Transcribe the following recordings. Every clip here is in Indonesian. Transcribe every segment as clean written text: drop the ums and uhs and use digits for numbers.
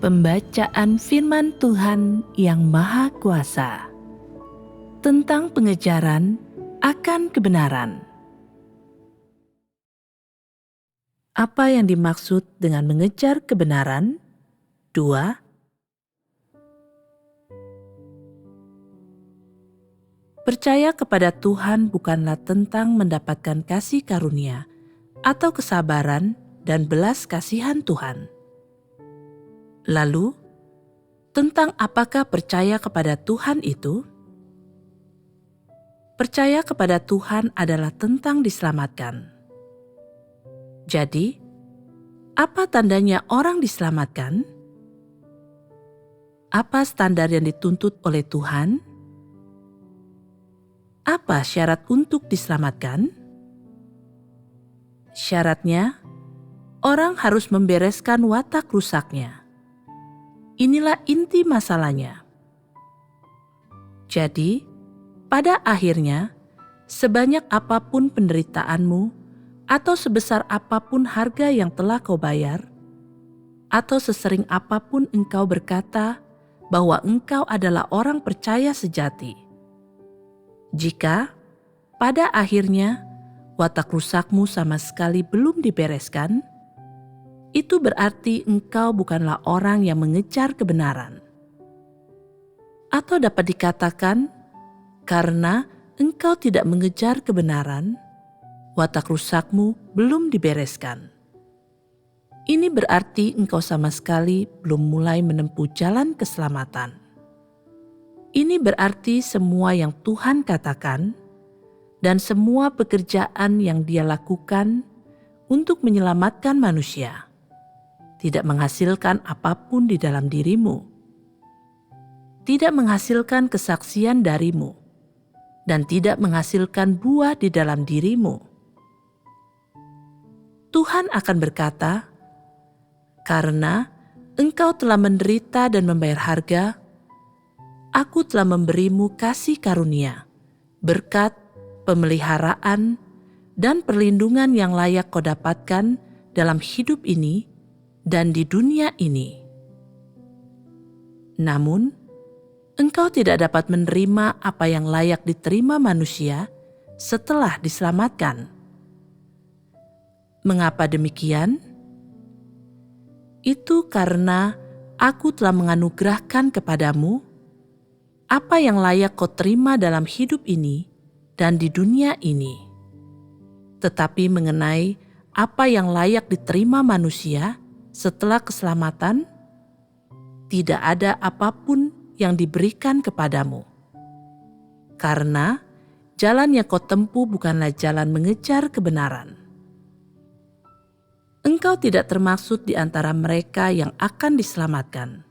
Pembacaan Firman Tuhan yang Maha Kuasa tentang pengejaran akan kebenaran. Apa yang dimaksud dengan mengejar kebenaran? 2. Percaya kepada Tuhan bukanlah tentang mendapatkan kasih karunia atau kesabaran dan belas kasihan Tuhan. Lalu, tentang apakah percaya kepada Tuhan itu? Percaya kepada Tuhan adalah tentang diselamatkan. Jadi, apa tandanya orang diselamatkan? Apa standar yang dituntut oleh Tuhan? Apa syarat untuk diselamatkan? Syaratnya, orang harus membereskan watak rusaknya. Inilah inti masalahnya. Jadi, pada akhirnya, sebanyak apapun penderitaanmu, atau sebesar apapun harga yang telah kau bayar, atau sesering apapun engkau berkata bahwa engkau adalah orang percaya sejati, jika pada akhirnya watak rusakmu sama sekali belum dibereskan, itu berarti engkau bukanlah orang yang mengejar kebenaran. Atau dapat dikatakan, karena engkau tidak mengejar kebenaran, watak rusakmu belum dibereskan. Ini berarti engkau sama sekali belum mulai menempuh jalan keselamatan. Ini berarti semua yang Tuhan katakan dan semua pekerjaan yang Dia lakukan untuk menyelamatkan manusia tidak menghasilkan apapun di dalam dirimu, tidak menghasilkan kesaksian darimu, dan tidak menghasilkan buah di dalam dirimu. Tuhan akan berkata, "Karena engkau telah menderita dan membayar harga, Aku telah memberimu kasih karunia, berkat, pemeliharaan, dan perlindungan yang layak kau dapatkan dalam hidup ini dan di dunia ini. Namun, engkau tidak dapat menerima apa yang layak diterima manusia setelah diselamatkan. Mengapa demikian? Itu karena Aku telah menganugerahkan kepadamu apa yang layak kau terima dalam hidup ini dan di dunia ini. Tetapi mengenai apa yang layak diterima manusia setelah keselamatan, tidak ada apapun yang diberikan kepadamu. Karena jalan yang kau tempuh bukanlah jalan mengejar kebenaran. Engkau tidak termaksud di antara mereka yang akan diselamatkan.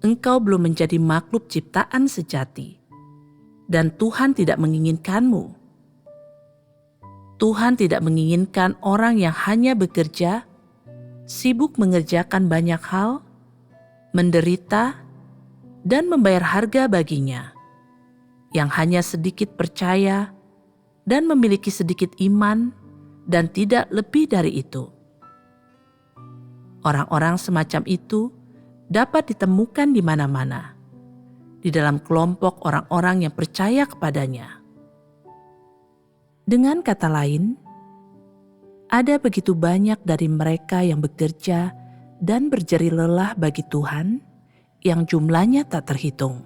Engkau belum menjadi makhluk ciptaan sejati, dan Tuhan tidak menginginkanmu. Tuhan tidak menginginkan orang yang hanya bekerja, sibuk mengerjakan banyak hal, menderita, dan membayar harga baginya, yang hanya sedikit percaya dan memiliki sedikit iman dan tidak lebih dari itu. Orang-orang semacam itu dapat ditemukan di mana-mana, di dalam kelompok orang-orang yang percaya kepadanya. Dengan kata lain, ada begitu banyak dari mereka yang bekerja dan berjerih lelah bagi Tuhan yang jumlahnya tak terhitung.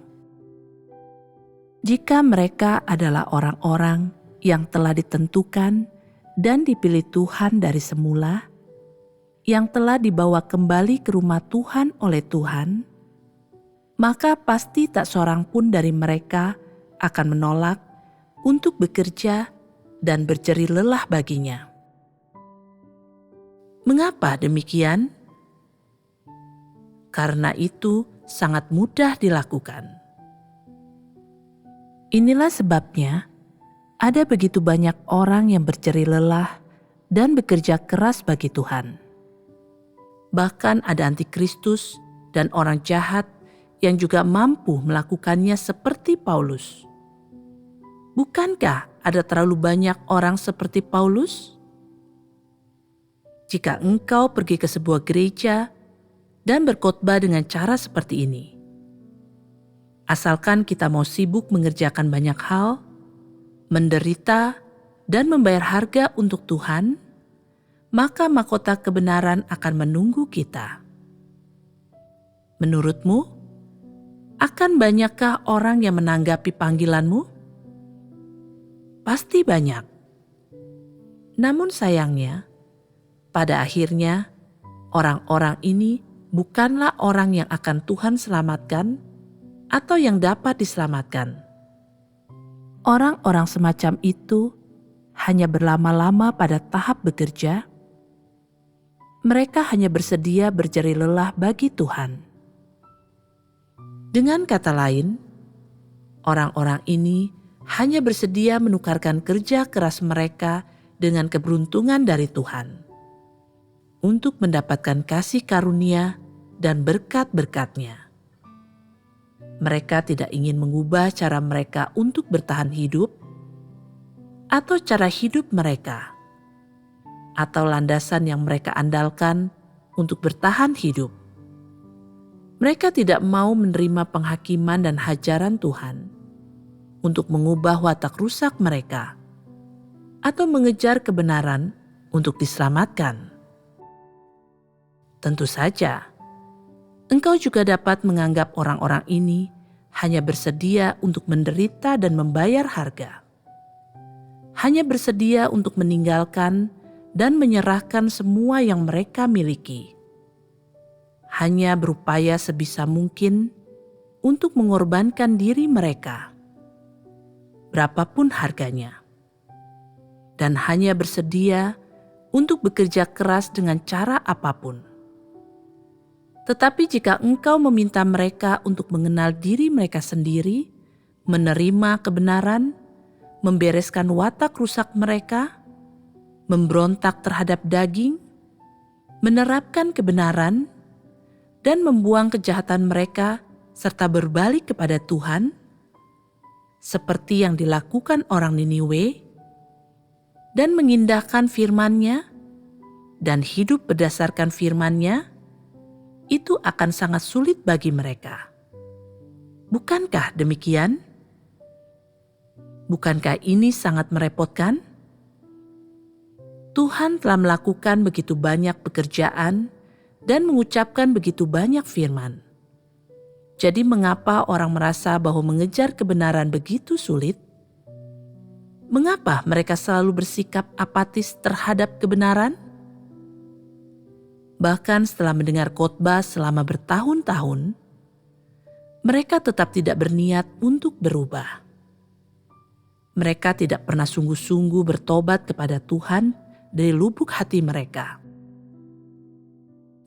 Jika mereka adalah orang-orang yang telah ditentukan dan dipilih Tuhan dari semula, yang telah dibawa kembali ke rumah Tuhan oleh Tuhan, maka pasti tak seorang pun dari mereka akan menolak untuk bekerja dan berjerih lelah baginya. Mengapa demikian? Karena itu sangat mudah dilakukan. Inilah sebabnya ada begitu banyak orang yang berjerih lelah dan bekerja keras bagi Tuhan. Bahkan ada antikristus dan orang jahat yang juga mampu melakukannya seperti Paulus. Bukankah ada terlalu banyak orang seperti Paulus? Jika engkau pergi ke sebuah gereja dan berkhotbah dengan cara seperti ini. Asalkan kita mau sibuk mengerjakan banyak hal, menderita, dan membayar harga untuk Tuhan, maka mahkota kebenaran akan menunggu kita. Menurutmu, akan banyakkah orang yang menanggapi panggilanmu? Pasti banyak. Namun sayangnya, pada akhirnya orang-orang ini bukanlah orang yang akan Tuhan selamatkan atau yang dapat diselamatkan. Orang-orang semacam itu hanya berlama-lama pada tahap bekerja. Mereka hanya bersedia berjeri lelah bagi Tuhan. Dengan kata lain, orang-orang ini hanya bersedia menukarkan kerja keras mereka dengan keberuntungan dari Tuhan untuk mendapatkan kasih karunia dan berkat-berkat-Nya. Mereka tidak ingin mengubah cara mereka untuk bertahan hidup atau cara hidup mereka atau landasan yang mereka andalkan untuk bertahan hidup. Mereka tidak mau menerima penghakiman dan hajaran Tuhan untuk mengubah watak rusak mereka atau mengejar kebenaran untuk diselamatkan. Tentu saja, engkau juga dapat menganggap orang-orang ini hanya bersedia untuk menderita dan membayar harga. Hanya bersedia untuk meninggalkan dan menyerahkan semua yang mereka miliki. Hanya berupaya sebisa mungkin untuk mengorbankan diri mereka, berapapun harganya. Dan hanya bersedia untuk bekerja keras dengan cara apapun. Tetapi jika engkau meminta mereka untuk mengenal diri mereka sendiri, menerima kebenaran, membereskan watak rusak mereka, memberontak terhadap daging, menerapkan kebenaran, dan membuang kejahatan mereka serta berbalik kepada Tuhan, seperti yang dilakukan orang Niniwe, dan mengindahkan firman-Nya, dan hidup berdasarkan firman-Nya, itu akan sangat sulit bagi mereka. Bukankah demikian? Bukankah ini sangat merepotkan? Tuhan telah melakukan begitu banyak pekerjaan dan mengucapkan begitu banyak firman. Jadi mengapa orang merasa bahwa mengejar kebenaran begitu sulit? Mengapa mereka selalu bersikap apatis terhadap kebenaran? Bahkan setelah mendengar khotbah selama bertahun-tahun, mereka tetap tidak berniat untuk berubah. Mereka tidak pernah sungguh-sungguh bertobat kepada Tuhan dari lubuk hati mereka.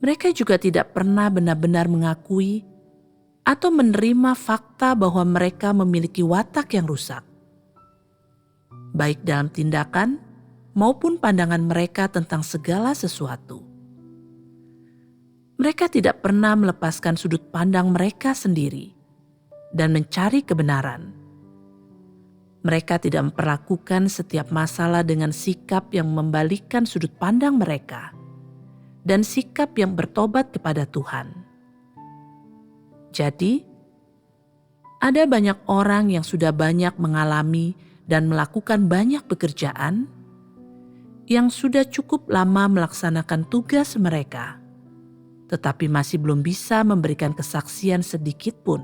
Mereka juga tidak pernah benar-benar mengakui atau menerima fakta bahwa mereka memiliki watak yang rusak, baik dalam tindakan maupun pandangan mereka tentang segala sesuatu. Mereka tidak pernah melepaskan sudut pandang mereka sendiri dan mencari kebenaran. Mereka tidak memperlakukan setiap masalah dengan sikap yang membalikkan sudut pandang mereka dan sikap yang bertobat kepada Tuhan. Jadi, ada banyak orang yang sudah banyak mengalami dan melakukan banyak pekerjaan yang sudah cukup lama melaksanakan tugas mereka, tetapi masih belum bisa memberikan kesaksian sedikit pun.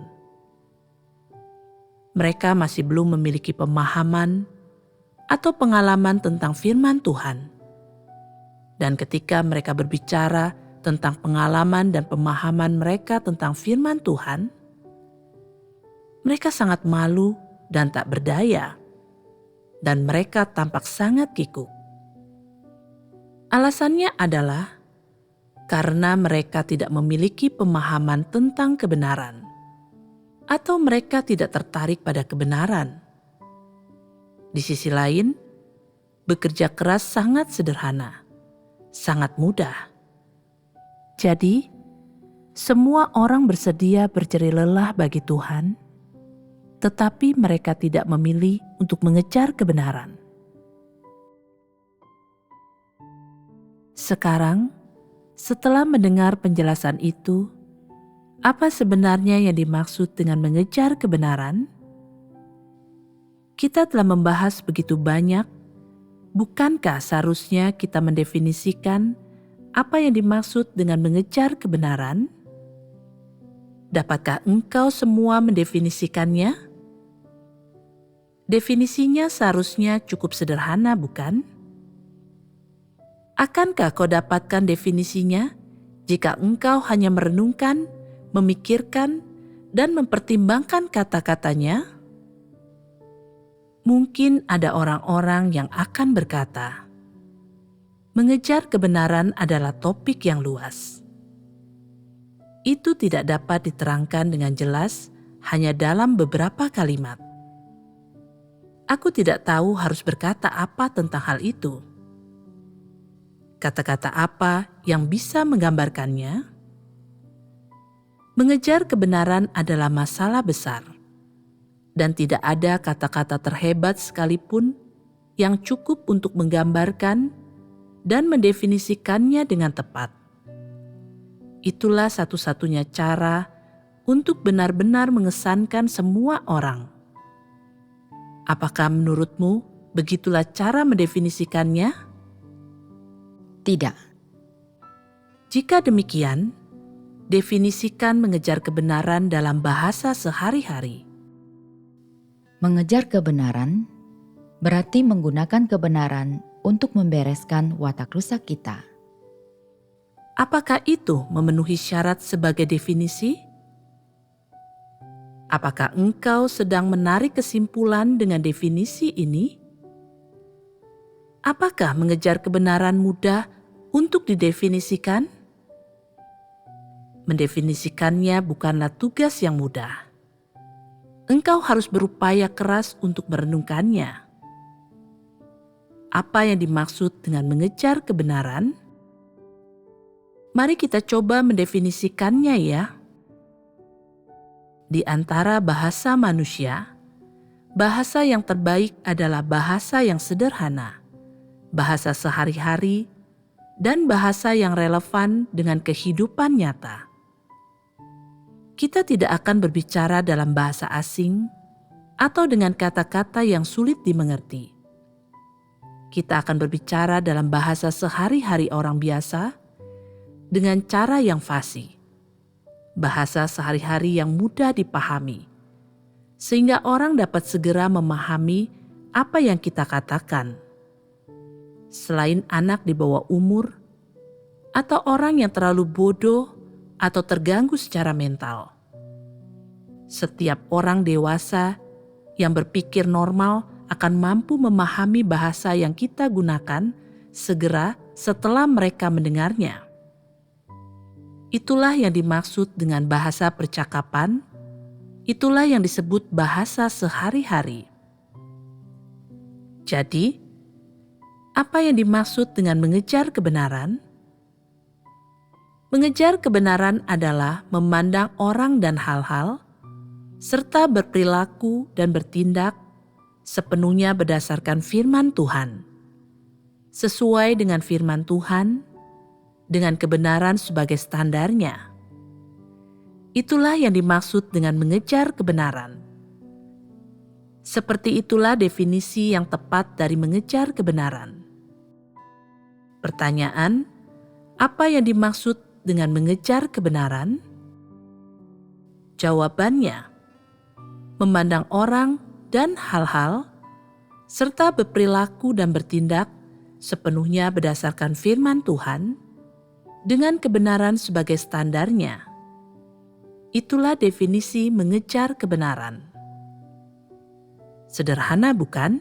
Mereka masih belum memiliki pemahaman atau pengalaman tentang firman Tuhan. Dan ketika mereka berbicara tentang pengalaman dan pemahaman mereka tentang firman Tuhan, mereka sangat malu dan tak berdaya, dan mereka tampak sangat kikuk. Alasannya adalah karena mereka tidak memiliki pemahaman tentang kebenaran, atau mereka tidak tertarik pada kebenaran. Di sisi lain, bekerja keras sangat sederhana, sangat mudah. Jadi, semua orang bersedia berjeri lelah bagi Tuhan, tetapi mereka tidak memilih untuk mengejar kebenaran. Sekarang, Setelah mendengar penjelasan itu, apa sebenarnya yang dimaksud dengan mengejar kebenaran? Kita telah membahas begitu banyak, bukankah seharusnya kita mendefinisikan apa yang dimaksud dengan mengejar kebenaran? Dapatkah engkau semua mendefinisikannya? Definisinya seharusnya cukup sederhana, bukan? Akankah kau dapatkan definisinya jika engkau hanya merenungkan, memikirkan, dan mempertimbangkan kata-katanya? Mungkin ada orang-orang yang akan berkata, mengejar kebenaran adalah topik yang luas. Itu tidak dapat diterangkan dengan jelas hanya dalam beberapa kalimat. Aku tidak tahu harus berkata apa tentang hal itu. Kata-kata apa yang bisa menggambarkannya? Mengejar kebenaran adalah masalah besar, dan tidak ada kata-kata terhebat sekalipun yang cukup untuk menggambarkan dan mendefinisikannya dengan tepat. Itulah satu-satunya cara untuk benar-benar mengesankan semua orang. Apakah menurutmu begitulah cara mendefinisikannya? Tidak. Jika demikian, definisikan mengejar kebenaran dalam bahasa sehari-hari. Mengejar kebenaran berarti menggunakan kebenaran untuk membereskan watak rusak kita. Apakah itu memenuhi syarat sebagai definisi? Apakah engkau sedang menarik kesimpulan dengan definisi ini? Apakah mengejar kebenaran mudah untuk didefinisikan? Mendefinisikannya bukanlah tugas yang mudah. Engkau harus berupaya keras untuk merenungkannya. Apa yang dimaksud dengan mengejar kebenaran? Mari kita coba mendefinisikannya ya. Di antara bahasa manusia, bahasa yang terbaik adalah bahasa yang sederhana, bahasa sehari-hari, dan bahasa yang relevan dengan kehidupan nyata. Kita tidak akan berbicara dalam bahasa asing atau dengan kata-kata yang sulit dimengerti. Kita akan berbicara dalam bahasa sehari-hari orang biasa dengan cara yang fasih, bahasa sehari-hari yang mudah dipahami, sehingga orang dapat segera memahami apa yang kita katakan. Selain anak di bawah umur, atau orang yang terlalu bodoh atau terganggu secara mental. Setiap orang dewasa yang berpikir normal akan mampu memahami bahasa yang kita gunakan segera setelah mereka mendengarnya. Itulah yang dimaksud dengan bahasa percakapan, itulah yang disebut bahasa sehari-hari. Jadi, apa yang dimaksud dengan mengejar kebenaran? Mengejar kebenaran adalah memandang orang dan hal-hal, serta berperilaku dan bertindak sepenuhnya berdasarkan firman Tuhan, sesuai dengan firman Tuhan, dengan kebenaran sebagai standarnya. Itulah yang dimaksud dengan mengejar kebenaran. Seperti itulah definisi yang tepat dari mengejar kebenaran. Pertanyaan, apa yang dimaksud dengan mengejar kebenaran? Jawabannya, memandang orang dan hal-hal, serta berperilaku dan bertindak sepenuhnya berdasarkan firman Tuhan, dengan kebenaran sebagai standarnya. Itulah definisi mengejar kebenaran. Sederhana bukan?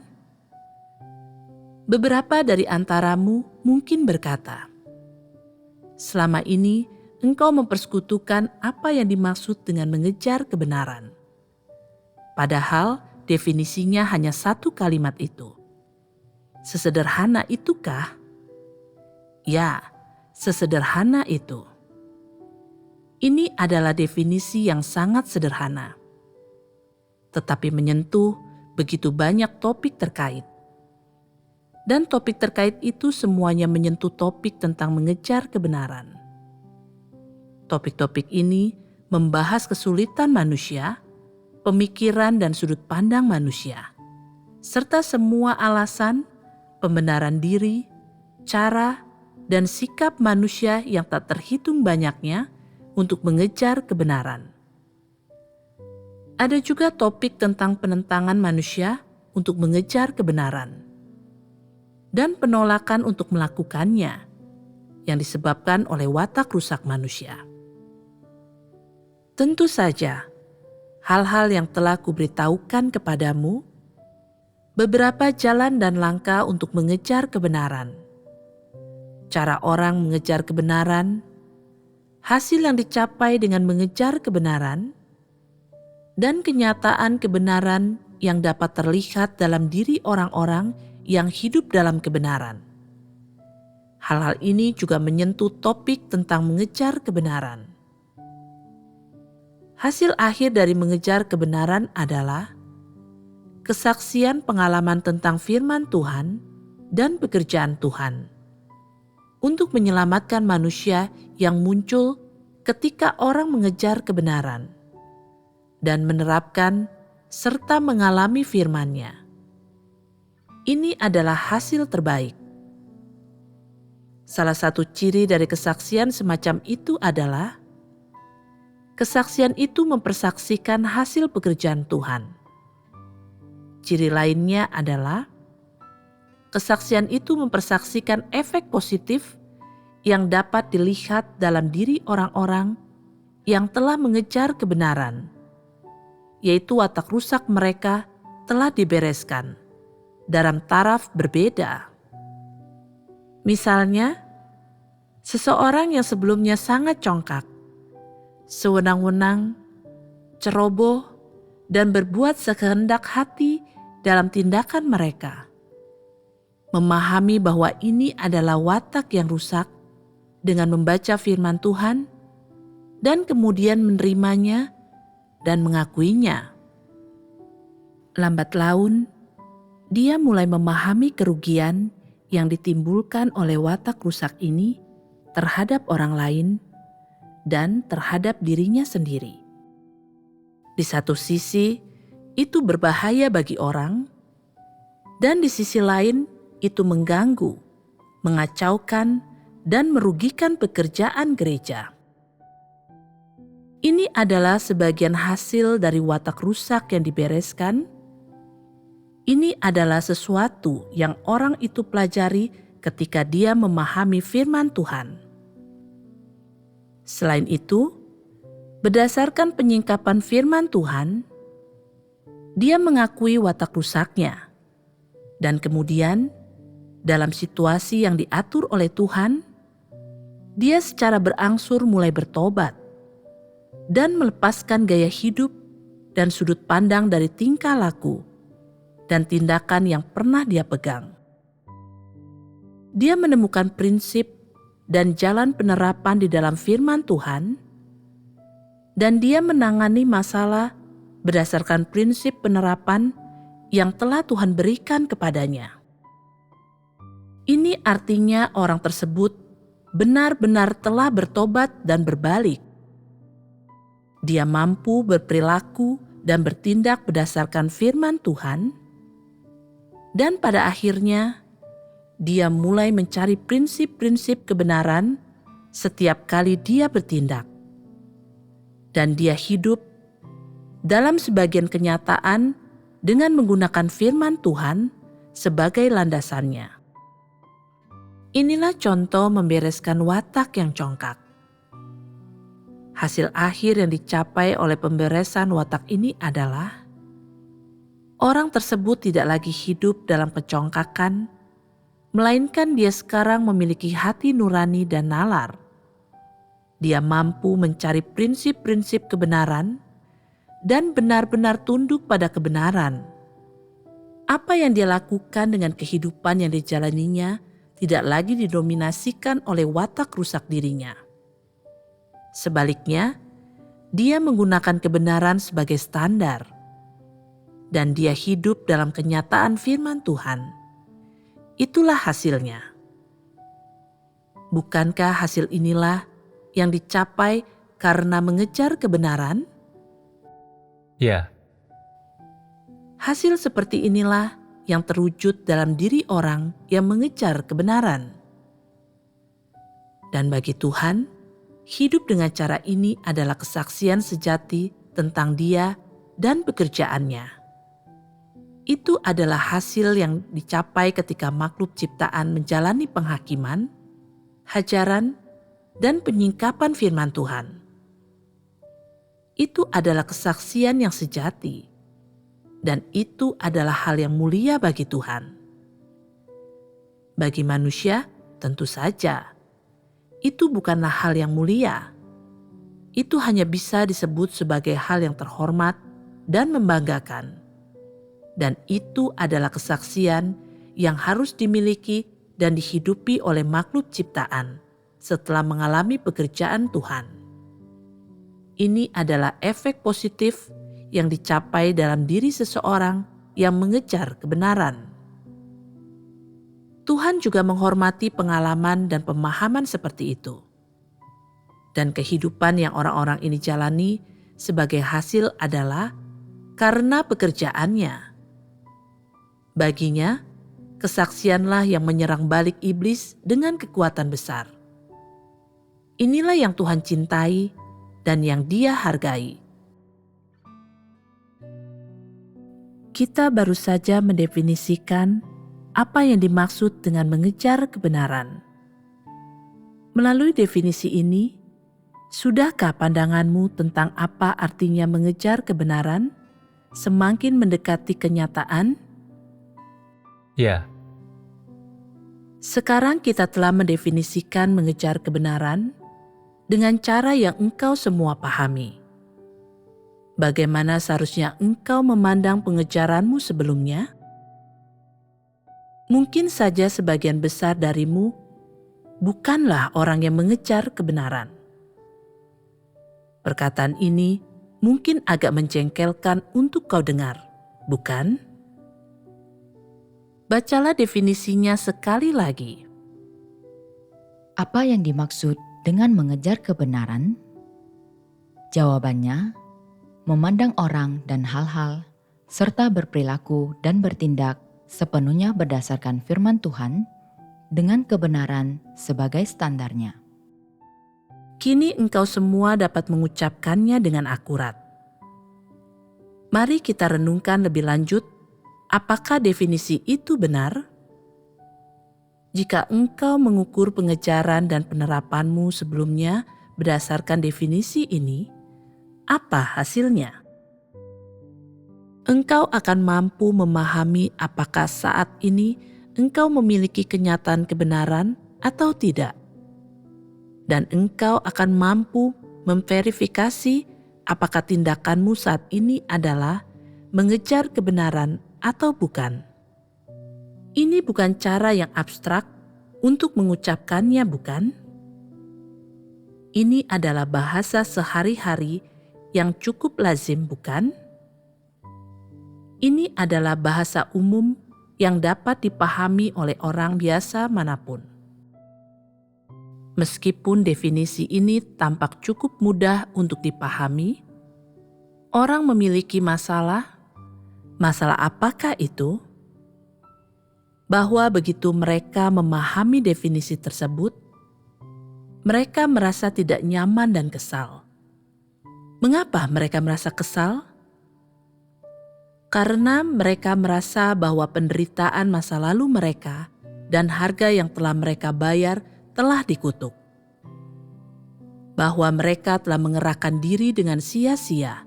Beberapa dari antaramu mungkin berkata, selama ini engkau mempersekutukan apa yang dimaksud dengan mengejar kebenaran. Padahal definisinya hanya satu kalimat itu. Sesederhana itukah? Ya, sesederhana itu. Ini adalah definisi yang sangat sederhana, tetapi menyentuh begitu banyak topik terkait. Dan topik terkait itu semuanya menyentuh topik tentang mengejar kebenaran. Topik-topik ini membahas kesulitan manusia, pemikiran dan sudut pandang manusia, serta semua alasan, pembenaran diri, cara, dan sikap manusia yang tak terhitung banyaknya untuk mengejar kebenaran. Ada juga topik tentang penentangan manusia untuk mengejar kebenaran dan penolakan untuk melakukannya yang disebabkan oleh watak rusak manusia. Tentu saja, hal-hal yang telah kuberitahukan kepadamu, beberapa jalan dan langkah untuk mengejar kebenaran, cara orang mengejar kebenaran, hasil yang dicapai dengan mengejar kebenaran, dan kenyataan kebenaran yang dapat terlihat dalam diri orang-orang yang hidup dalam kebenaran. Hal-hal ini juga menyentuh topik tentang mengejar kebenaran. Hasil akhir dari mengejar kebenaran adalah kesaksian pengalaman tentang firman Tuhan dan pekerjaan Tuhan untuk menyelamatkan manusia yang muncul ketika orang mengejar kebenaran dan menerapkan serta mengalami firman-Nya. Ini adalah hasil terbaik. Salah satu ciri dari kesaksian semacam itu adalah kesaksian itu mempersaksikan hasil pekerjaan Tuhan. Ciri lainnya adalah kesaksian itu mempersaksikan efek positif yang dapat dilihat dalam diri orang-orang yang telah mengejar kebenaran, yaitu watak rusak mereka telah dibereskan dalam taraf berbeda. Misalnya, seseorang yang sebelumnya sangat congkak, sewenang-wenang, ceroboh, dan berbuat sekehendak hati dalam tindakan mereka, memahami bahwa ini adalah watak yang rusak dengan membaca firman Tuhan dan kemudian menerimanya dan mengakuinya. Lambat laun, dia mulai memahami kerugian yang ditimbulkan oleh watak rusak ini terhadap orang lain dan terhadap dirinya sendiri. Di satu sisi, itu berbahaya bagi orang, dan di sisi lain, itu mengganggu, mengacaukan, dan merugikan pekerjaan gereja. Ini adalah sebagian hasil dari watak rusak yang dibereskan. Ini adalah sesuatu yang orang itu pelajari ketika dia memahami firman Tuhan. Selain itu, berdasarkan penyingkapan firman Tuhan, dia mengakui watak rusaknya. Dan kemudian, dalam situasi yang diatur oleh Tuhan, dia secara berangsur mulai bertobat dan melepaskan gaya hidup dan sudut pandang dari tingkah laku dan tindakan yang pernah dia pegang. Dia menemukan prinsip dan jalan penerapan di dalam firman Tuhan, dan dia menangani masalah berdasarkan prinsip penerapan yang telah Tuhan berikan kepadanya. Ini artinya orang tersebut benar-benar telah bertobat dan berbalik. Dia mampu berperilaku dan bertindak berdasarkan firman Tuhan, dan pada akhirnya dia mulai mencari prinsip-prinsip kebenaran setiap kali dia bertindak. Dan dia hidup dalam sebagian kenyataan dengan menggunakan firman Tuhan sebagai landasannya. Inilah contoh membereskan watak yang congkak. Hasil akhir yang dicapai oleh pemberesan watak ini adalah orang tersebut tidak lagi hidup dalam kecongkakan, melainkan dia sekarang memiliki hati nurani dan nalar. Dia mampu mencari prinsip-prinsip kebenaran dan benar-benar tunduk pada kebenaran. Apa yang dia lakukan dengan kehidupan yang dijalaninya tidak lagi didominasikan oleh watak rusak dirinya. Sebaliknya, dia menggunakan kebenaran sebagai standar, dan dia hidup dalam kenyataan firman Tuhan. Itulah hasilnya. Bukankah hasil inilah yang dicapai karena mengejar kebenaran? Ya, Hasil seperti inilah yang terwujud dalam diri orang yang mengejar kebenaran. Dan bagi Tuhan, hidup dengan cara ini adalah kesaksian sejati tentang Dia dan pekerjaannya. Itu adalah hasil yang dicapai ketika makhluk ciptaan menjalani penghakiman, hajaran, dan penyingkapan firman Tuhan. Itu adalah kesaksian yang sejati, dan itu adalah hal yang mulia bagi Tuhan. Bagi manusia, tentu saja, itu bukanlah hal yang mulia. Itu hanya bisa disebut sebagai hal yang terhormat dan membanggakan. Dan itu adalah kesaksian yang harus dimiliki dan dihidupi oleh makhluk ciptaan setelah mengalami pekerjaan Tuhan. Ini adalah efek positif yang dicapai dalam diri seseorang yang mengejar kebenaran. Tuhan juga menghormati pengalaman dan pemahaman seperti itu. Dan kehidupan yang orang-orang ini jalani sebagai hasil adalah karena pekerjaannya. Baginya, kesaksianlah yang menyerang balik iblis dengan kekuatan besar. Inilah yang Tuhan cintai dan yang Dia hargai. Kita baru saja mendefinisikan apa yang dimaksud dengan mengejar kebenaran. Melalui definisi ini, sudahkah pandanganmu tentang apa artinya mengejar kebenaran semakin mendekati kenyataan? ya, Sekarang kita telah mendefinisikan mengejar kebenaran dengan cara yang engkau semua pahami. Bagaimana seharusnya engkau memandang pengejaranmu sebelumnya? Mungkin saja sebagian besar darimu bukanlah orang yang mengejar kebenaran. Perkataan ini mungkin agak menjengkelkan untuk kau dengar, bukan? Bacalah definisinya sekali lagi. Apa yang dimaksud dengan mengejar kebenaran? Jawabannya, memandang orang dan hal-hal, serta berperilaku dan bertindak sepenuhnya berdasarkan firman Tuhan dengan kebenaran sebagai standarnya. Kini engkau semua dapat mengucapkannya dengan akurat. Mari kita renungkan lebih lanjut, apakah definisi itu benar? Jika engkau mengukur pengejaran dan penerapanmu sebelumnya berdasarkan definisi ini, apa hasilnya? Engkau akan mampu memahami apakah saat ini engkau memiliki kenyataan kebenaran atau tidak. Dan engkau akan mampu memverifikasi apakah tindakanmu saat ini adalah mengejar kebenaran atau bukan. Ini bukan cara yang abstrak untuk mengucapkannya, bukan? Ini adalah bahasa sehari-hari yang cukup lazim, bukan? Ini adalah bahasa umum yang dapat dipahami oleh orang biasa manapun. Meskipun definisi ini tampak cukup mudah untuk dipahami, orang memiliki masalah. Masalah apakah itu? Bahwa begitu mereka memahami definisi tersebut, mereka merasa tidak nyaman dan kesal. Mengapa mereka merasa kesal? Karena mereka merasa bahwa penderitaan masa lalu mereka dan harga yang telah mereka bayar telah dikutuk. Bahwa mereka telah mengerahkan diri dengan sia-sia,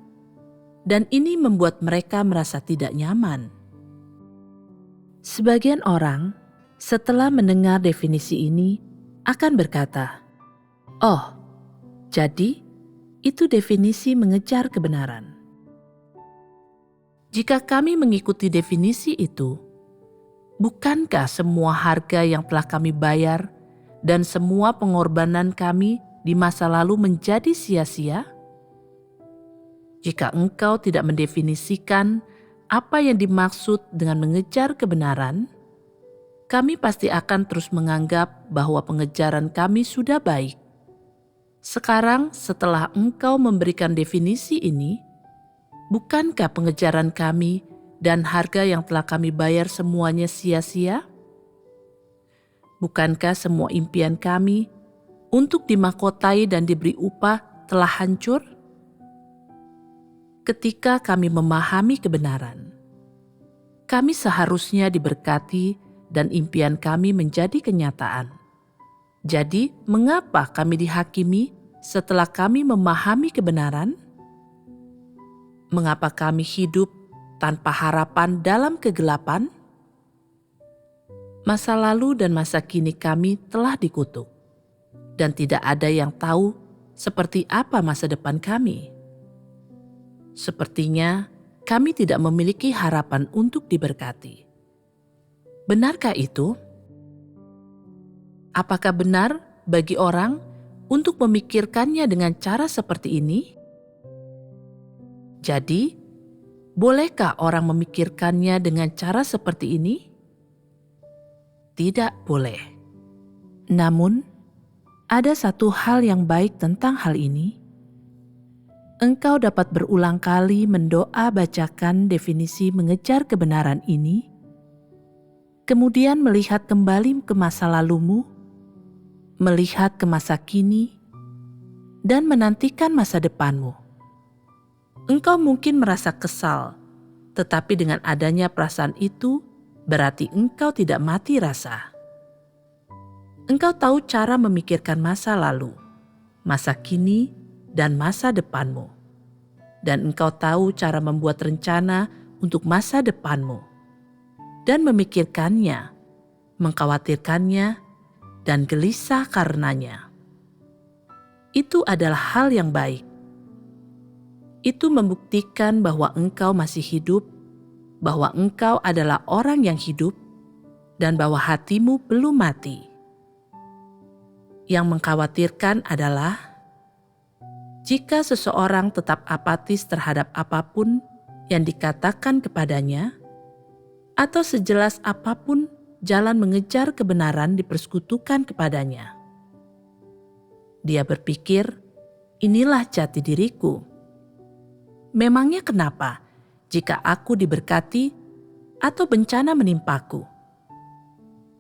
dan ini membuat mereka merasa tidak nyaman. Sebagian orang setelah mendengar definisi ini akan berkata, "Oh, jadi itu definisi mengejar kebenaran." Jika kami mengikuti definisi itu, bukankah semua harga yang telah kami bayar dan semua pengorbanan kami di masa lalu menjadi sia-sia? Jika engkau tidak mendefinisikan apa yang dimaksud dengan mengejar kebenaran, kami pasti akan terus menganggap bahwa pengejaran kami sudah baik, Sekarang setelah engkau memberikan definisi ini, bukankah pengejaran kami dan harga yang telah kami bayar semuanya sia-sia? Bukankah semua impian kami untuk dimahkotai dan diberi upah telah hancur? Ketika kami memahami kebenaran, kami seharusnya diberkati dan impian kami menjadi kenyataan. Jadi, mengapa kami dihakimi setelah kami memahami kebenaran? Mengapa kami hidup tanpa harapan dalam kegelapan? Masa lalu dan masa kini kami telah dikutuk, dan tidak ada yang tahu seperti apa masa depan kami. Sepertinya kami tidak memiliki harapan untuk diberkati. Benarkah itu? Apakah benar bagi orang untuk memikirkannya dengan cara seperti ini? Jadi, bolehkah orang memikirkannya dengan cara seperti ini? Tidak boleh. Namun, ada satu hal yang baik tentang hal ini. Engkau dapat berulang kali mendoa bacakan definisi mengejar kebenaran ini, kemudian melihat kembali ke masa lalumu, melihat ke masa kini, dan menantikan masa depanmu. Engkau mungkin merasa kesal, tetapi dengan adanya perasaan itu, berarti engkau tidak mati rasa. Engkau tahu cara memikirkan masa lalu, masa kini, dan masa depanmu. Dan engkau tahu cara membuat rencana untuk masa depanmu. Dan memikirkannya, mengkhawatirkannya, dan gelisah karenanya. Itu adalah hal yang baik. Itu membuktikan bahwa engkau masih hidup, bahwa engkau adalah orang yang hidup, dan bahwa hatimu belum mati. Yang mengkhawatirkan adalah jika seseorang tetap apatis terhadap apapun yang dikatakan kepadanya, atau sejelas apapun jalan mengejar kebenaran dipersekutukan kepadanya. Dia berpikir, inilah jati diriku. Memangnya kenapa jika aku diberkati atau bencana menimpaku?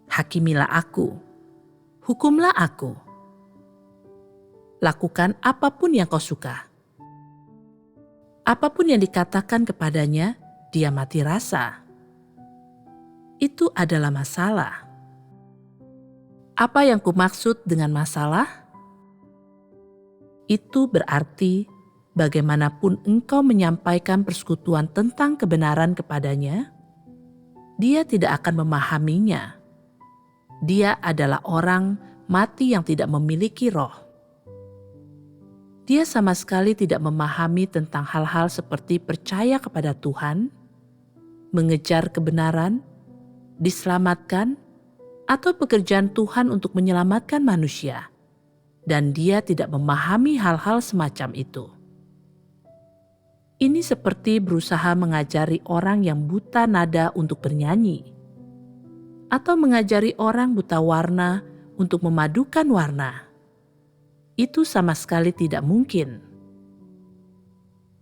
Hakimilah aku, hukumlah aku. Lakukan apapun yang kau suka. Apapun yang dikatakan kepadanya, dia mati rasa. Itu adalah masalah. Apa yang kumaksud dengan masalah? Itu berarti bagaimanapun engkau menyampaikan persekutuan tentang kebenaran kepadanya, dia tidak akan memahaminya. Dia adalah orang mati yang tidak memiliki roh. Dia sama sekali tidak memahami tentang hal-hal seperti percaya kepada Tuhan, mengejar kebenaran, diselamatkan, atau pekerjaan Tuhan untuk menyelamatkan manusia. Dan dia tidak memahami hal-hal semacam itu. Ini seperti berusaha mengajari orang yang buta nada untuk bernyanyi, atau mengajari orang buta warna untuk memadukan warna. Itu sama sekali tidak mungkin.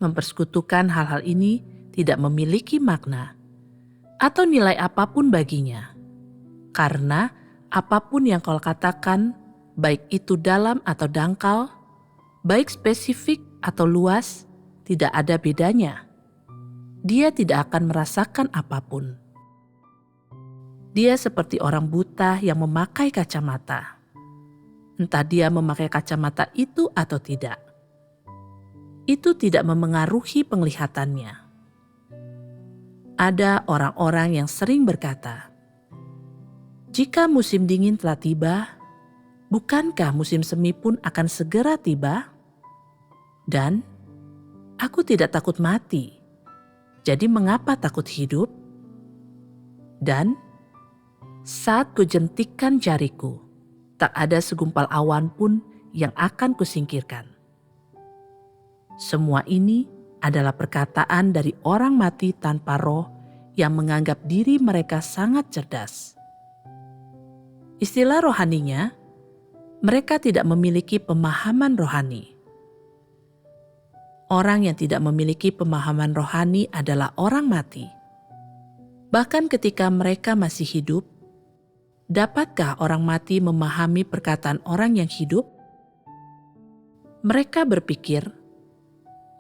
Mempersekutukan hal-hal ini tidak memiliki makna atau nilai apapun baginya, karena apapun yang kau katakan, baik itu dalam atau dangkal, baik spesifik atau luas, tidak ada bedanya. Dia tidak akan merasakan apapun. Dia seperti orang buta yang memakai kacamata. Entah dia memakai kacamata itu atau tidak. Itu tidak memengaruhi penglihatannya. Ada orang-orang yang sering berkata, jika musim dingin telah tiba, bukankah musim semi pun akan segera tiba? Dan aku tidak takut mati, jadi mengapa takut hidup? Dan saat kujentikkan jariku, tak ada segumpal awan pun yang akan kusingkirkan. Semua ini adalah perkataan dari orang mati tanpa roh yang menganggap diri mereka sangat cerdas. Istilah rohaninya mereka tidak memiliki pemahaman rohani. Orang yang tidak memiliki pemahaman rohani adalah orang mati. Bahkan ketika mereka masih hidup, dapatkah orang mati memahami perkataan orang yang hidup? Mereka berpikir,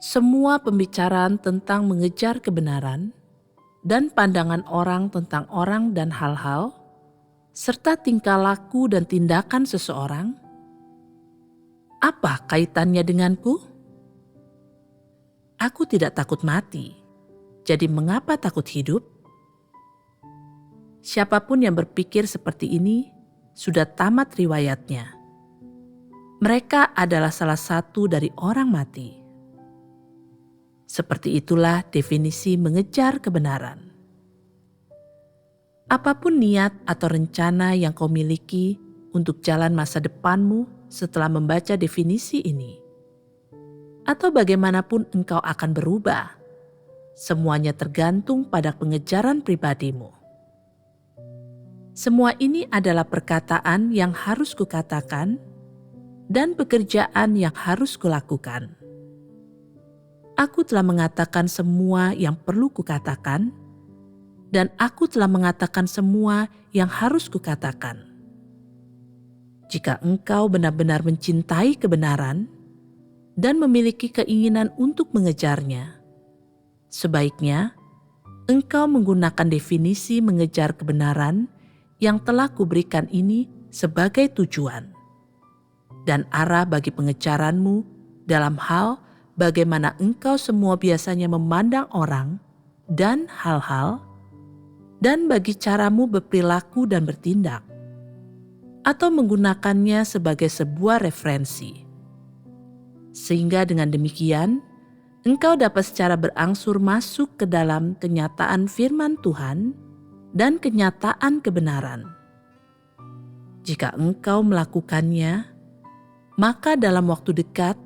semua pembicaraan tentang mengejar kebenaran dan pandangan orang tentang orang dan hal-hal, serta tingkah laku dan tindakan seseorang, apa kaitannya denganku? Aku tidak takut mati, jadi mengapa takut hidup? Siapapun yang berpikir seperti ini sudah tamat riwayatnya. Mereka adalah salah satu dari orang mati. Seperti itulah definisi mengejar kebenaran. Apapun niat atau rencana yang kau miliki untuk jalan masa depanmu setelah membaca definisi ini, atau bagaimanapun engkau akan berubah, semuanya tergantung pada pengejaran pribadimu. Semua ini adalah perkataan yang harus kukatakan dan pekerjaan yang harus kulakukan. Aku telah mengatakan semua yang perlu kukatakan, dan aku telah mengatakan semua yang harus kukatakan. Jika engkau benar-benar mencintai kebenaran dan memiliki keinginan untuk mengejarnya, sebaiknya engkau menggunakan definisi mengejar kebenaran yang telah kuberikan ini sebagai tujuan dan arah bagi pengejaranmu dalam hal bagaimana engkau semua biasanya memandang orang dan hal-hal, dan bagi caramu berperilaku dan bertindak, atau menggunakannya sebagai sebuah referensi. Sehingga dengan demikian, engkau dapat secara berangsur masuk ke dalam kenyataan firman Tuhan dan kenyataan kebenaran. Jika engkau melakukannya, maka dalam waktu dekat,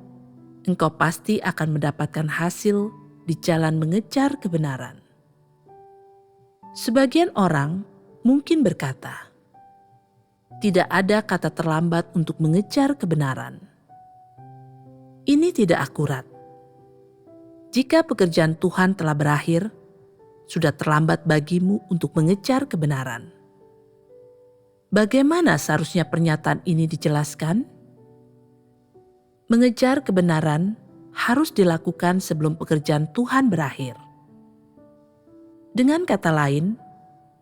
engkau pasti akan mendapatkan hasil di jalan mengejar kebenaran. Sebagian orang mungkin berkata, tidak ada kata terlambat untuk mengejar kebenaran. Ini tidak akurat. Jika pekerjaan Tuhan telah berakhir, sudah terlambat bagimu untuk mengejar kebenaran. Bagaimana seharusnya pernyataan ini dijelaskan? Mengejar kebenaran harus dilakukan sebelum pekerjaan Tuhan berakhir. Dengan kata lain,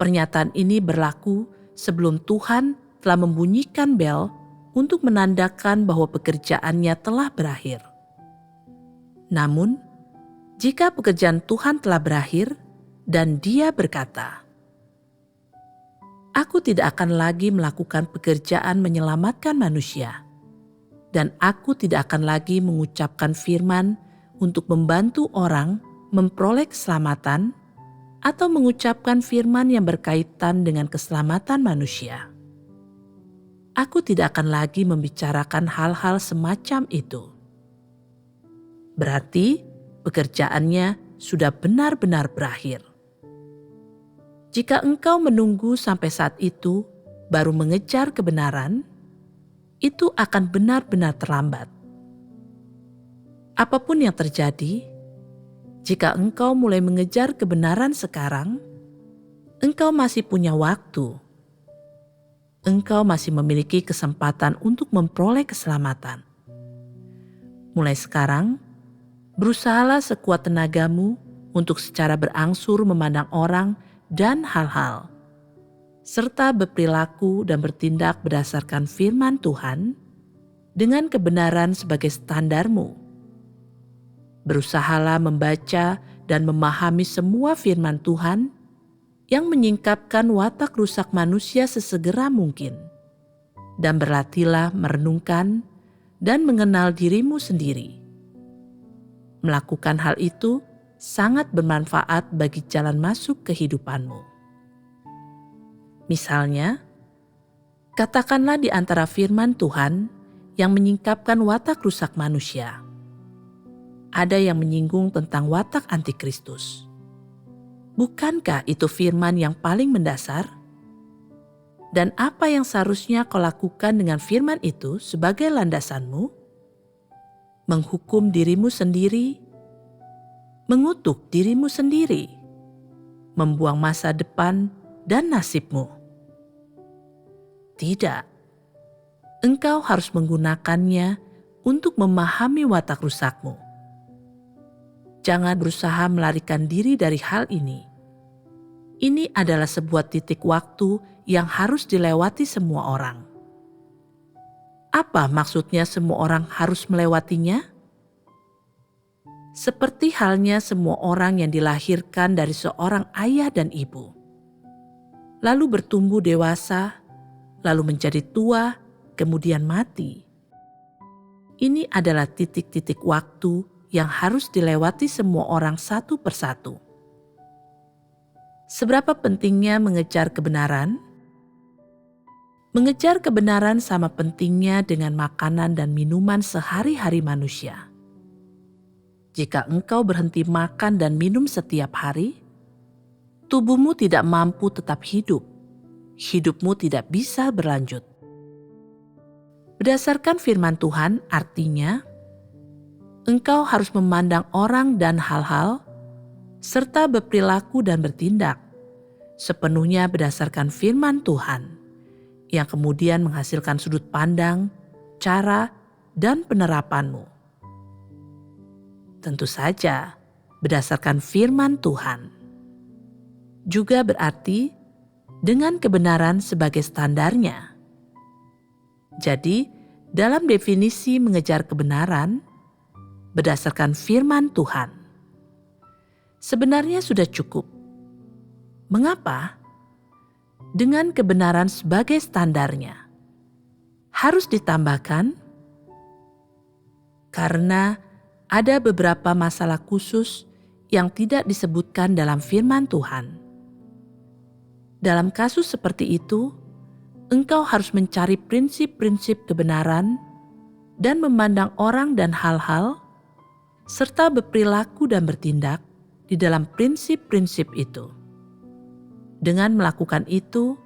pernyataan ini berlaku sebelum Tuhan telah membunyikan bel untuk menandakan bahwa pekerjaannya telah berakhir. Namun, jika pekerjaan Tuhan telah berakhir dan Dia berkata, "Aku tidak akan lagi melakukan pekerjaan menyelamatkan manusia, dan aku tidak akan lagi mengucapkan firman untuk membantu orang memperoleh keselamatan atau mengucapkan firman yang berkaitan dengan keselamatan manusia. Aku tidak akan lagi membicarakan hal-hal semacam itu." Berarti pekerjaannya sudah benar-benar berakhir. Jika engkau menunggu sampai saat itu baru mengejar kebenaran, itu akan benar-benar terlambat. Apapun yang terjadi, jika engkau mulai mengejar kebenaran sekarang, engkau masih punya waktu. Engkau masih memiliki kesempatan untuk memperoleh keselamatan. Mulai sekarang, berusahalah sekuat tenagamu untuk secara berangsur memandang orang dan hal-hal, serta berperilaku dan bertindak berdasarkan firman Tuhan dengan kebenaran sebagai standarmu. Berusahalah membaca dan memahami semua firman Tuhan yang menyingkapkan watak rusak manusia sesegera mungkin, dan berlatihlah merenungkan dan mengenal dirimu sendiri. Melakukan hal itu sangat bermanfaat bagi jalan masuk kehidupanmu. Misalnya, katakanlah di antara firman Tuhan yang menyingkapkan watak rusak manusia, ada yang menyinggung tentang watak antikristus. Bukankah itu firman yang paling mendasar? Dan apa yang seharusnya kau lakukan dengan firman itu sebagai landasanmu? Menghukum dirimu sendiri, mengutuk dirimu sendiri, membuang masa depan dan nasibmu. Tidak, engkau harus menggunakannya untuk memahami watak rusakmu. Jangan berusaha melarikan diri dari hal ini. Ini adalah sebuah titik waktu yang harus dilewati semua orang. Apa maksudnya semua orang harus melewatinya? Seperti halnya semua orang yang dilahirkan dari seorang ayah dan ibu, lalu bertumbuh dewasa, lalu menjadi tua, kemudian mati. Ini adalah titik-titik waktu yang harus dilewati semua orang satu persatu. Seberapa pentingnya mengejar kebenaran? Mengejar kebenaran sama pentingnya dengan makanan dan minuman sehari-hari manusia. Jika engkau berhenti makan dan minum setiap hari, tubuhmu tidak mampu tetap hidup. Hidupmu tidak bisa berlanjut. Berdasarkan firman Tuhan, artinya, engkau harus memandang orang dan hal-hal, serta berperilaku dan bertindak sepenuhnya berdasarkan firman Tuhan, yang kemudian menghasilkan sudut pandang, cara, dan penerapanmu. Tentu saja berdasarkan firman Tuhan. Juga berarti dengan kebenaran sebagai standarnya. Jadi, dalam definisi mengejar kebenaran, berdasarkan firman Tuhan, sebenarnya sudah cukup. Mengapa? Dengan kebenaran sebagai standarnya. Harus ditambahkan karena ada beberapa masalah khusus yang tidak disebutkan dalam firman Tuhan. Dalam kasus seperti itu, engkau harus mencari prinsip-prinsip kebenaran dan memandang orang dan hal-hal, serta berperilaku dan bertindak di dalam prinsip-prinsip itu. Dengan melakukan itu,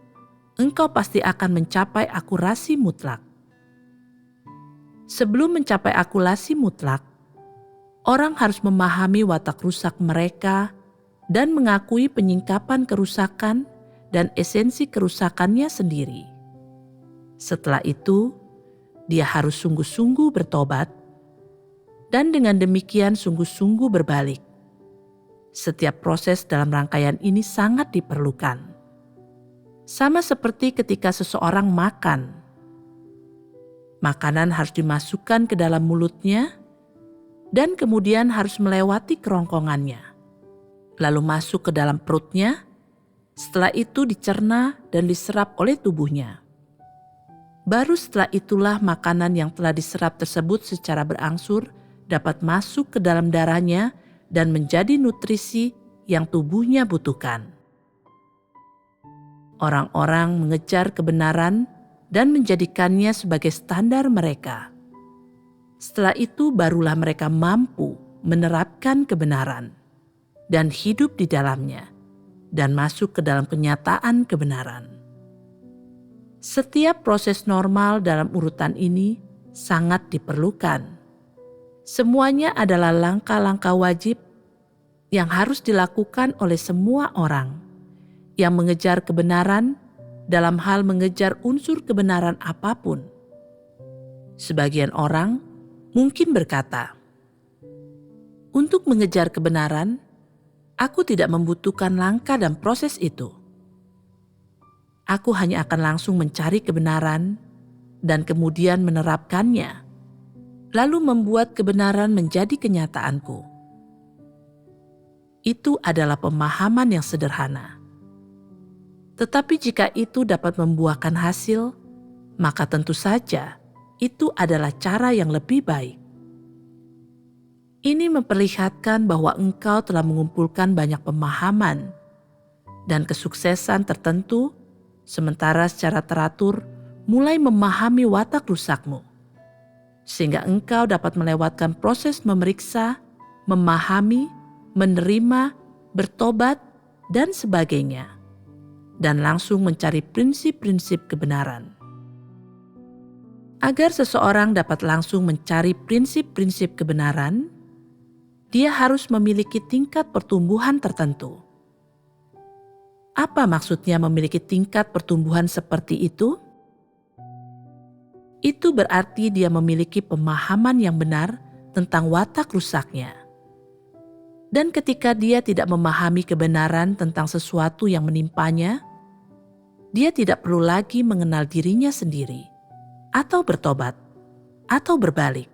engkau pasti akan mencapai akurasi mutlak. Sebelum mencapai akurasi mutlak, orang harus memahami watak rusak mereka dan mengakui penyingkapan kerusakan dan esensi kerusakannya sendiri. Setelah itu, dia harus sungguh-sungguh bertobat dan dengan demikian sungguh-sungguh berbalik. Setiap proses dalam rangkaian ini sangat diperlukan. Sama seperti ketika seseorang makan. Makanan harus dimasukkan ke dalam mulutnya dan kemudian harus melewati kerongkongannya. Lalu masuk ke dalam perutnya, setelah itu dicerna dan diserap oleh tubuhnya. Baru setelah itulah makanan yang telah diserap tersebut secara berangsur dapat masuk ke dalam darahnya dan menjadi nutrisi yang tubuhnya butuhkan. Orang-orang mengejar kebenaran dan menjadikannya sebagai standar mereka. Setelah itu barulah mereka mampu menerapkan kebenaran dan hidup di dalamnya dan masuk ke dalam kenyataan kebenaran. Setiap proses normal dalam urutan ini sangat diperlukan. Semuanya adalah langkah-langkah wajib yang harus dilakukan oleh semua orang yang mengejar kebenaran dalam hal mengejar unsur kebenaran apapun. Sebagian orang mungkin berkata, "Untuk mengejar kebenaran, aku tidak membutuhkan langkah dan proses itu. Aku hanya akan langsung mencari kebenaran dan kemudian menerapkannya, lalu membuat kebenaran menjadi kenyataanku." Itu adalah pemahaman yang sederhana. Tetapi jika itu dapat membuahkan hasil, maka tentu saja itu adalah cara yang lebih baik. Ini memperlihatkan bahwa engkau telah mengumpulkan banyak pemahaman dan kesuksesan tertentu, sementara secara teratur mulai memahami watak rusakmu, sehingga engkau dapat melewatkan proses memeriksa, memahami, menerima, bertobat, dan sebagainya. dan langsung mencari prinsip-prinsip kebenaran. Agar seseorang dapat langsung mencari prinsip-prinsip kebenaran, dia harus memiliki tingkat pertumbuhan tertentu. Apa maksudnya memiliki tingkat pertumbuhan seperti itu? Itu berarti dia memiliki pemahaman yang benar tentang watak rusaknya. Dan ketika dia tidak memahami kebenaran tentang sesuatu yang menimpanya, dia tidak perlu lagi mengenal dirinya sendiri, atau bertobat, atau berbalik.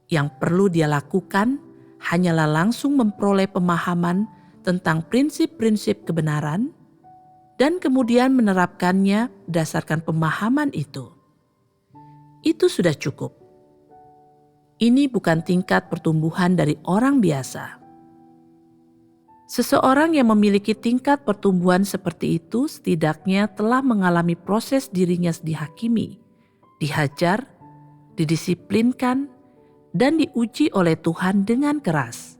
Yang perlu dia lakukan hanyalah langsung memperoleh pemahaman tentang prinsip-prinsip kebenaran dan kemudian menerapkannya berdasarkan pemahaman itu. Itu sudah cukup. Ini bukan tingkat pertumbuhan dari orang biasa. Seseorang yang memiliki tingkat pertumbuhan seperti itu setidaknya telah mengalami proses dirinya dihakimi, dihajar, didisiplinkan, dan diuji oleh Tuhan dengan keras.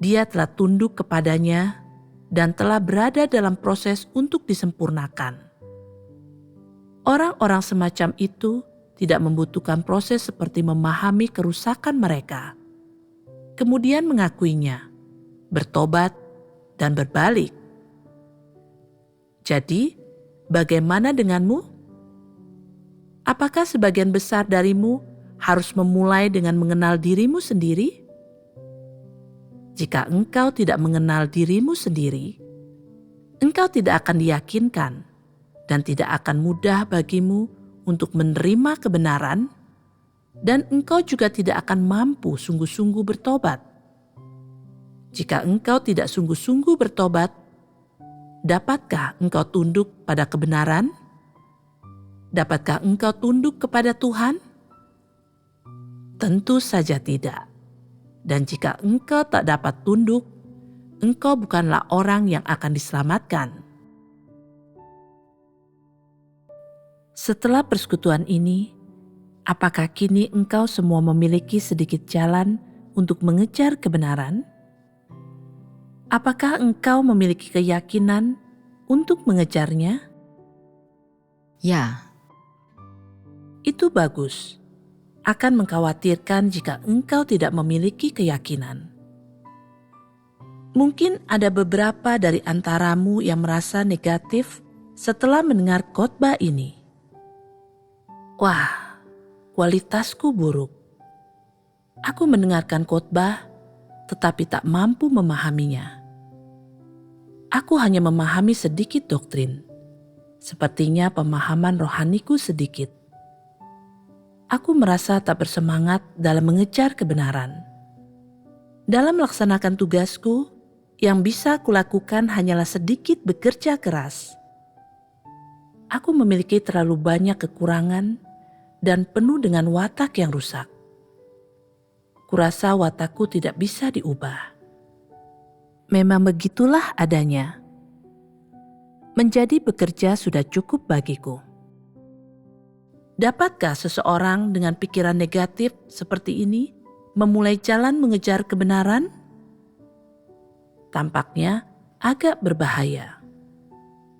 Dia telah tunduk kepadanya dan telah berada dalam proses untuk disempurnakan. Orang-orang semacam itu tidak membutuhkan proses seperti memahami kerusakan mereka, kemudian mengakuinya, bertobat, dan berbalik. Jadi, bagaimana denganmu? Apakah sebagian besar darimu harus memulai dengan mengenal dirimu sendiri? Jika engkau tidak mengenal dirimu sendiri, engkau tidak akan diyakinkan dan tidak akan mudah bagimu untuk menerima kebenaran, dan engkau juga tidak akan mampu sungguh-sungguh bertobat. Jika engkau tidak sungguh-sungguh bertobat, dapatkah engkau tunduk pada kebenaran? Dapatkah engkau tunduk kepada Tuhan? Tentu saja tidak. Dan jika engkau tak dapat tunduk, engkau bukanlah orang yang akan diselamatkan. Setelah persekutuan ini, apakah kini engkau semua memiliki sedikit jalan untuk mengejar kebenaran? Apakah engkau memiliki keyakinan untuk mengejarnya? Ya, Itu bagus. Akan mengkhawatirkan jika engkau tidak memiliki keyakinan. Mungkin ada beberapa dari antaramu yang merasa negatif setelah mendengar khotbah ini. Wah, kualitasku buruk. Aku mendengarkan khotbah tetapi tak mampu memahaminya. Aku hanya memahami sedikit doktrin. Sepertinya pemahaman rohaniku sedikit. Aku merasa tak bersemangat dalam mengejar kebenaran. Dalam melaksanakan tugasku, yang bisa kulakukan hanyalah sedikit bekerja keras. Aku memiliki terlalu banyak kekurangan dan penuh dengan watak yang rusak. Kurasa watakku tidak bisa diubah. Memang begitulah adanya. Menjadi bekerja sudah cukup bagiku. Dapatkah seseorang dengan pikiran negatif seperti ini memulai jalan mengejar kebenaran? Tampaknya agak berbahaya.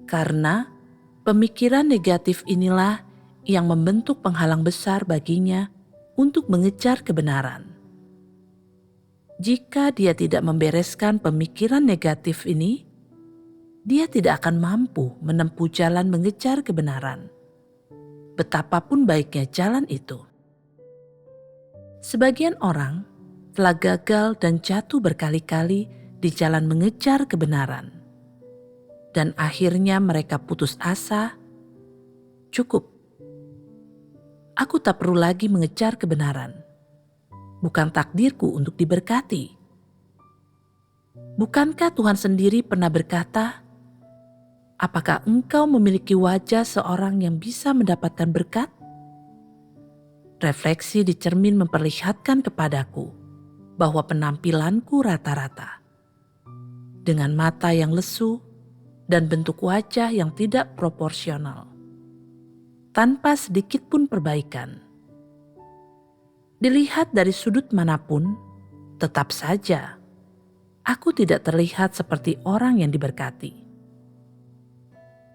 Karena pemikiran negatif inilah yang membentuk penghalang besar baginya untuk mengejar kebenaran. Jika dia tidak membereskan pemikiran negatif ini, dia tidak akan mampu menempuh jalan mengejar kebenaran. Betapapun baiknya jalan itu. Sebagian orang telah gagal dan jatuh berkali-kali di jalan mengejar kebenaran. Dan akhirnya mereka putus asa. Cukup. Aku tak perlu lagi mengejar kebenaran. Bukan takdirku untuk diberkati. Bukankah Tuhan sendiri pernah berkata, apakah engkau memiliki wajah seorang yang bisa mendapatkan berkat? Refleksi di cermin memperlihatkan kepadaku bahwa penampilanku rata-rata. Dengan mata yang lesu dan bentuk wajah yang tidak proporsional. Tanpa sedikit pun perbaikan. Dilihat dari sudut manapun, tetap saja aku tidak terlihat seperti orang yang diberkati.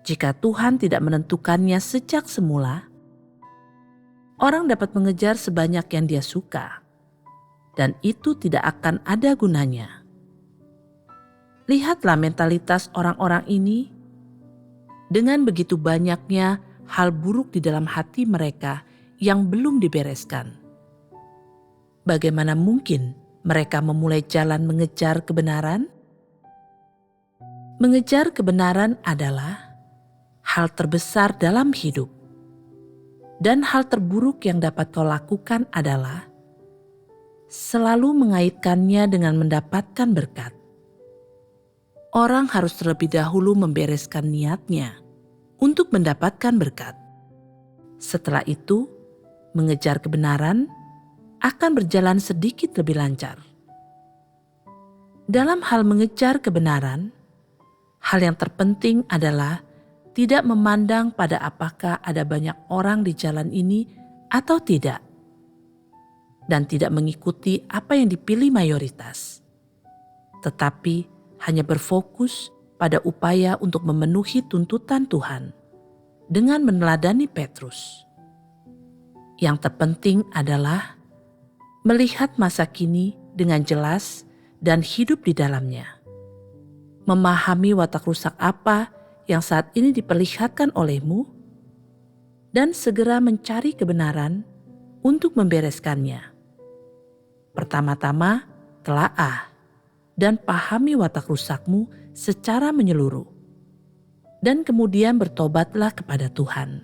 Jika Tuhan tidak menentukannya sejak semula, orang dapat mengejar sebanyak yang dia suka, dan itu tidak akan ada gunanya. Lihatlah mentalitas orang-orang ini. Dengan begitu banyaknya hal buruk di dalam hati mereka yang belum dibereskan. Bagaimana mungkin mereka memulai jalan mengejar kebenaran? Mengejar kebenaran adalah hal terbesar dalam hidup. Dan hal terburuk yang dapat kau lakukan adalah selalu mengaitkannya dengan mendapatkan berkat. Orang harus terlebih dahulu membereskan niatnya untuk mendapatkan berkat. Setelah itu, mengejar kebenaran akan berjalan sedikit lebih lancar. Dalam hal mengejar kebenaran, hal yang terpenting adalah tidak memandang pada apakah ada banyak orang di jalan ini atau tidak, dan tidak mengikuti apa yang dipilih mayoritas, tetapi hanya berfokus pada upaya untuk memenuhi tuntutan Tuhan dengan meneladani Petrus. Yang terpenting adalah melihat masa kini dengan jelas dan hidup di dalamnya, memahami watak rusak apa yang saat ini diperlihatkan olehmu, dan segera mencari kebenaran untuk membereskannya. Pertama-tama, telaah dan pahami watak rusakmu secara menyeluruh, dan kemudian bertobatlah kepada Tuhan.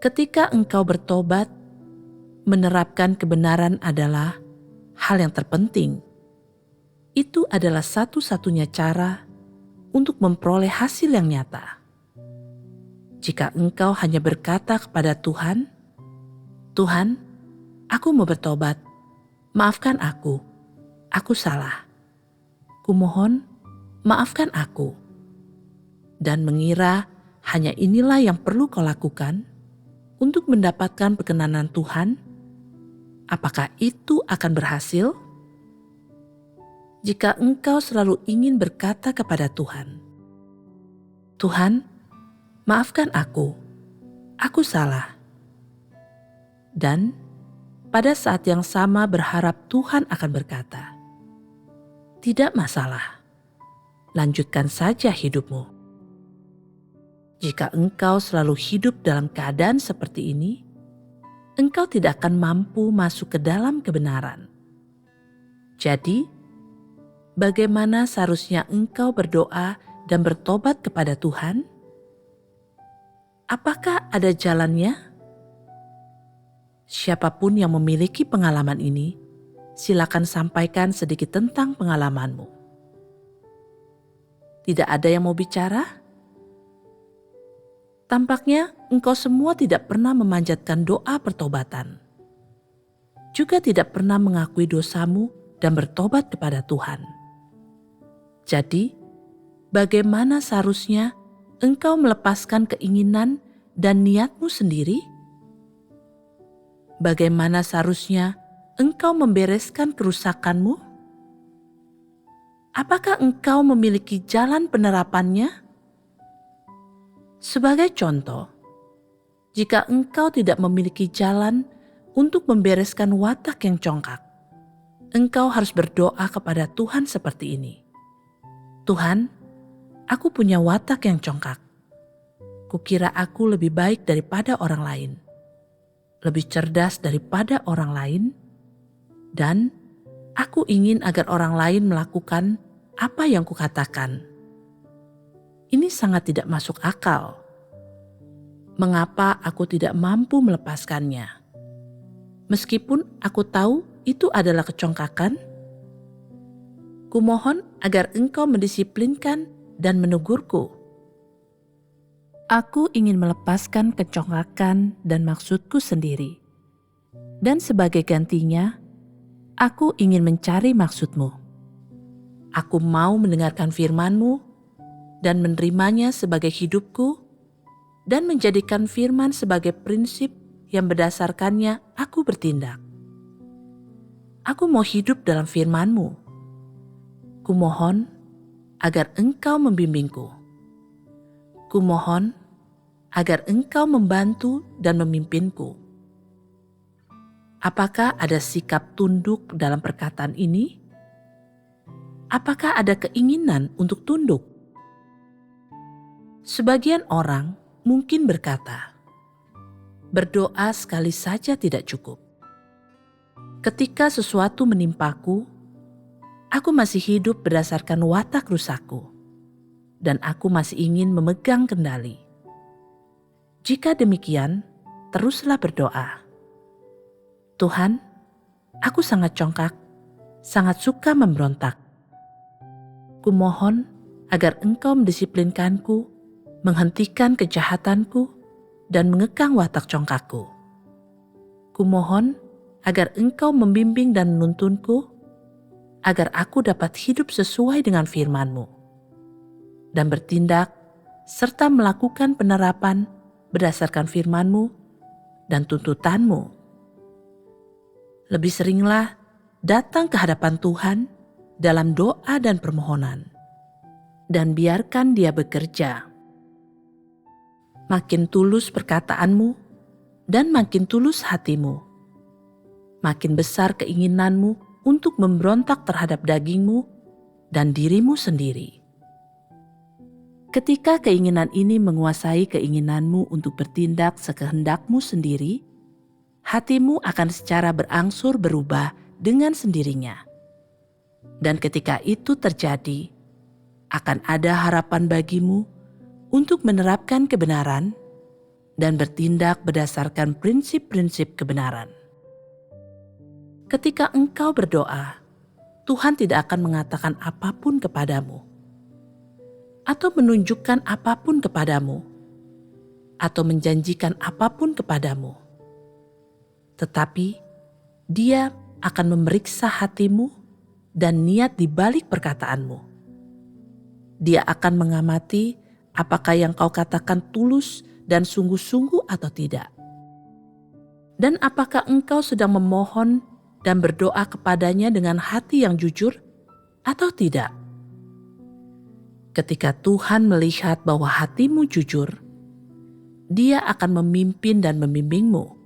Ketika engkau bertobat, menerapkan kebenaran adalah hal yang terpenting. Itu adalah satu-satunya cara untuk memperoleh hasil yang nyata. Jika engkau hanya berkata kepada Tuhan, "Tuhan, aku mau bertobat, maafkan aku salah. Kumohon, maafkan aku," dan mengira hanya inilah yang perlu kau lakukan untuk mendapatkan perkenanan Tuhan, apakah itu akan berhasil? Jika engkau selalu ingin berkata kepada Tuhan, "Tuhan, maafkan aku salah," dan pada saat yang sama berharap Tuhan akan berkata, "Tidak masalah, lanjutkan saja hidupmu." Jika engkau selalu hidup dalam keadaan seperti ini, engkau tidak akan mampu masuk ke dalam kebenaran. Jadi, bagaimana seharusnya engkau berdoa dan bertobat kepada Tuhan? Apakah ada jalannya? Siapapun yang memiliki pengalaman ini, silakan sampaikan sedikit tentang pengalamanmu. Tidak ada yang mau bicara? Tampaknya engkau semua tidak pernah memanjatkan doa pertobatan. Juga tidak pernah mengakui dosamu dan bertobat kepada Tuhan. Jadi, bagaimana seharusnya engkau melepaskan keinginan dan niatmu sendiri? Bagaimana seharusnya engkau membereskan kerusakanmu? Apakah engkau memiliki jalan penerapannya? Sebagai contoh, jika engkau tidak memiliki jalan untuk membereskan watak yang congkak, engkau harus berdoa kepada Tuhan seperti ini. "Tuhan, aku punya watak yang congkak. Kukira aku lebih baik daripada orang lain, lebih cerdas daripada orang lain, dan aku ingin agar orang lain melakukan apa yang kukatakan. Ini sangat tidak masuk akal. Mengapa aku tidak mampu melepaskannya? Meskipun aku tahu itu adalah kecongkakan, kumohon agar engkau mendisiplinkan dan menegurku. Aku ingin melepaskan kecongkakan dan maksudku sendiri. Dan sebagai gantinya, aku ingin mencari maksudmu. Aku mau mendengarkan firman-Mu dan menerimanya sebagai hidupku, dan menjadikan firman sebagai prinsip yang berdasarkannya aku bertindak. Aku mau hidup dalam firman-Mu. Kumohon agar engkau membimbingku. Kumohon agar Engkau membantu dan memimpinku. Apakah ada sikap tunduk dalam perkataan ini? Apakah ada keinginan untuk tunduk? Sebagian orang mungkin berkata, berdoa sekali saja tidak cukup. Ketika sesuatu menimpaku, aku masih hidup berdasarkan watak rusakku, dan aku masih ingin memegang kendali. Jika demikian, teruslah berdoa. Tuhan, aku sangat congkak, sangat suka memberontak. Kumohon agar Engkau mendisiplinkanku, menghentikan kejahatanku, dan mengekang watak congkakku. Kumohon agar Engkau membimbing dan menuntunku, agar aku dapat hidup sesuai dengan firman-Mu, dan bertindak serta melakukan penerapan berdasarkan firman-Mu dan tuntutan-Mu. Lebih seringlah datang ke hadapan Tuhan dalam doa dan permohonan, dan biarkan Dia bekerja. Makin tulus perkataanmu dan makin tulus hatimu, makin besar keinginanmu untuk memberontak terhadap dagingmu dan dirimu sendiri. Ketika keinginan ini menguasai keinginanmu untuk bertindak sekehendakmu sendiri, hatimu akan secara berangsur berubah dengan sendirinya. Dan ketika itu terjadi, akan ada harapan bagimu untuk menerapkan kebenaran dan bertindak berdasarkan prinsip-prinsip kebenaran. Ketika engkau berdoa, Tuhan tidak akan mengatakan apapun kepadamu, atau menunjukkan apapun kepadamu, atau menjanjikan apapun kepadamu. Tetapi Dia akan memeriksa hatimu dan niat di balik perkataanmu. Dia akan mengamati apakah yang kau katakan tulus dan sungguh-sungguh atau tidak. Dan apakah engkau sedang memohon dan berdoa kepadanya dengan hati yang jujur atau tidak. Ketika Tuhan melihat bahwa hatimu jujur, Dia akan memimpin dan membimbingmu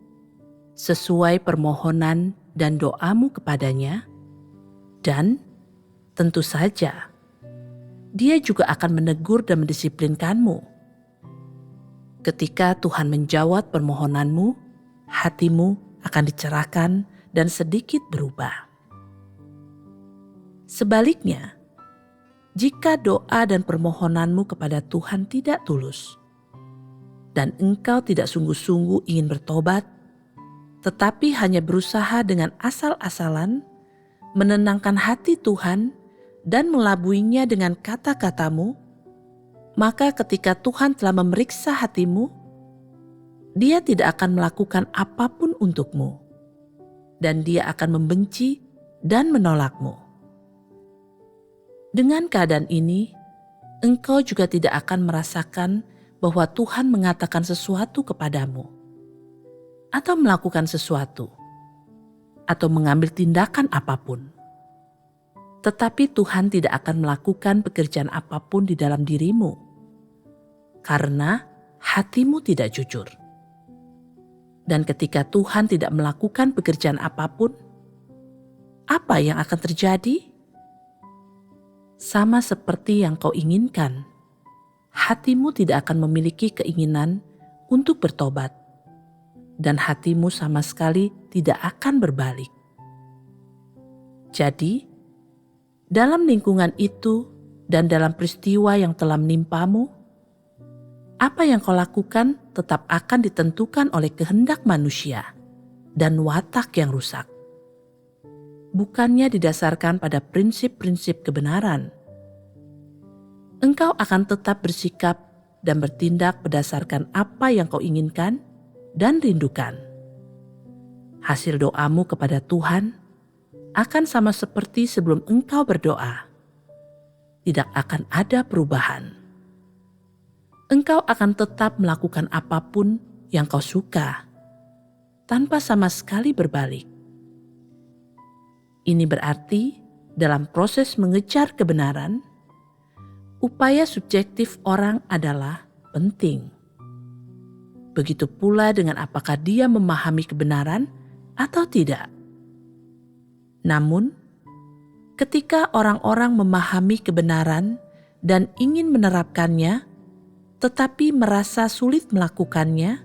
sesuai permohonan dan doamu kepadanya, dan tentu saja Dia juga akan menegur dan mendisiplinkanmu. Ketika Tuhan menjawab permohonanmu, hatimu akan dicerahkan dan sedikit berubah. Sebaliknya, jika doa dan permohonanmu kepada Tuhan tidak tulus, dan engkau tidak sungguh-sungguh ingin bertobat, tetapi hanya berusaha dengan asal-asalan menenangkan hati Tuhan dan melabuinya dengan kata-katamu, maka ketika Tuhan telah memeriksa hatimu, Dia tidak akan melakukan apapun untukmu, dan Dia akan membenci dan menolakmu. Dengan keadaan ini, engkau juga tidak akan merasakan bahwa Tuhan mengatakan sesuatu kepadamu, atau melakukan sesuatu, atau mengambil tindakan apapun. Tetapi Tuhan tidak akan melakukan pekerjaan apapun di dalam dirimu, karena hatimu tidak jujur. Dan ketika Tuhan tidak melakukan pekerjaan apapun, apa yang akan terjadi? Sama seperti yang kau inginkan, hatimu tidak akan memiliki keinginan untuk bertobat, dan hatimu sama sekali tidak akan berbalik. Jadi, dalam lingkungan itu dan dalam peristiwa yang telah menimpamu, apa yang kau lakukan tetap akan ditentukan oleh kehendak manusia dan watak yang rusak. Bukannya didasarkan pada prinsip-prinsip kebenaran. Engkau akan tetap bersikap dan bertindak berdasarkan apa yang kau inginkan dan rindukan. Hasil doamu kepada Tuhan akan sama seperti sebelum engkau berdoa. Tidak akan ada perubahan. Engkau akan tetap melakukan apapun yang kau suka, tanpa sama sekali berbalik. Ini berarti dalam proses mengejar kebenaran, upaya subjektif orang adalah penting. Begitu pula dengan apakah dia memahami kebenaran atau tidak. Namun, ketika orang-orang memahami kebenaran dan ingin menerapkannya, tetapi merasa sulit melakukannya,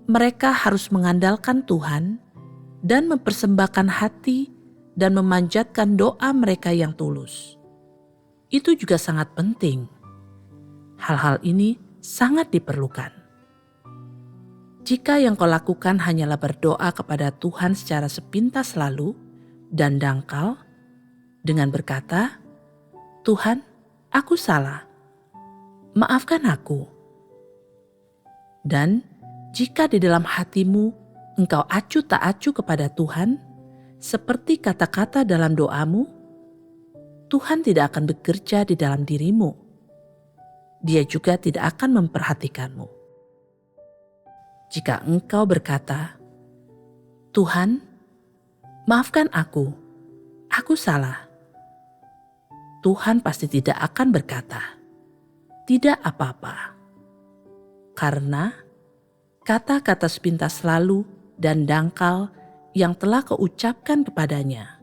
mereka harus mengandalkan Tuhan dan mempersembahkan hati dan memanjatkan doa mereka yang tulus. Itu juga sangat penting. Hal-hal ini sangat diperlukan. Jika yang kau lakukan hanyalah berdoa kepada Tuhan secara sepintas lalu dan dangkal dengan berkata, "Tuhan, aku salah. Maafkan aku." Dan jika di dalam hatimu engkau acuh tak acuh kepada Tuhan, seperti kata-kata dalam doamu, Tuhan tidak akan bekerja di dalam dirimu. Dia juga tidak akan memperhatikanmu. Jika engkau berkata, "Tuhan, maafkan aku salah." Tuhan pasti tidak akan berkata, "Tidak apa-apa." Karena kata-kata sepintas lalu dan dangkal yang telah kau ucapkan kepadanya,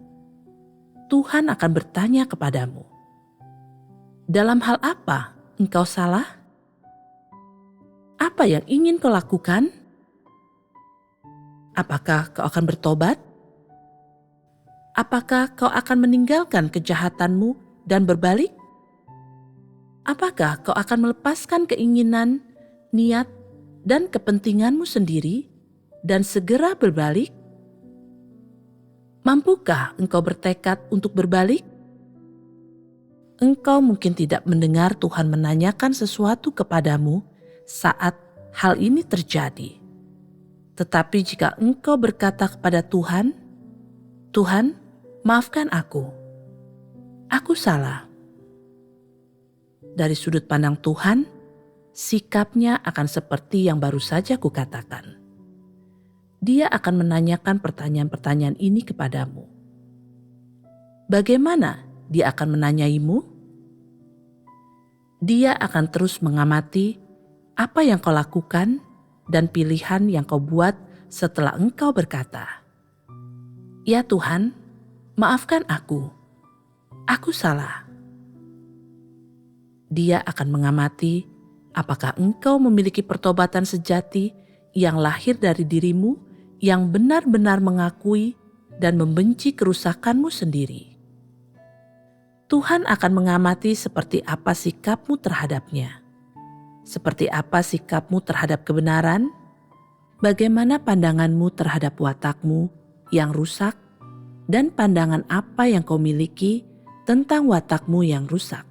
Tuhan akan bertanya kepadamu, "Dalam hal apa engkau salah? Apa yang ingin kau lakukan? Apakah kau akan bertobat? Apakah kau akan meninggalkan kejahatanmu dan berbalik? Apakah kau akan melepaskan keinginan, niat, dan kepentinganmu sendiri dan segera berbalik? Mampukah engkau bertekad untuk berbalik? Engkau mungkin tidak mendengar Tuhan menanyakan sesuatu kepadamu saat hal ini terjadi. Tetapi jika engkau berkata kepada Tuhan, "Tuhan, maafkan aku salah." Dari sudut pandang Tuhan, sikapnya akan seperti yang baru saja kukatakan. Dia akan menanyakan pertanyaan-pertanyaan ini kepadamu. Bagaimana dia akan menanyaimu? Dia akan terus mengamati apa yang kau lakukan dan pilihan yang kau buat setelah engkau berkata, "Ya Tuhan, maafkan aku salah." Dia akan mengamati apakah engkau memiliki pertobatan sejati yang lahir dari dirimu yang benar-benar mengakui dan membenci kerusakanmu sendiri. Tuhan akan mengamati seperti apa sikapmu terhadapnya. Seperti apa sikapmu terhadap kebenaran? Bagaimana pandanganmu terhadap watakmu yang rusak? Dan pandangan apa yang kau miliki tentang watakmu yang rusak?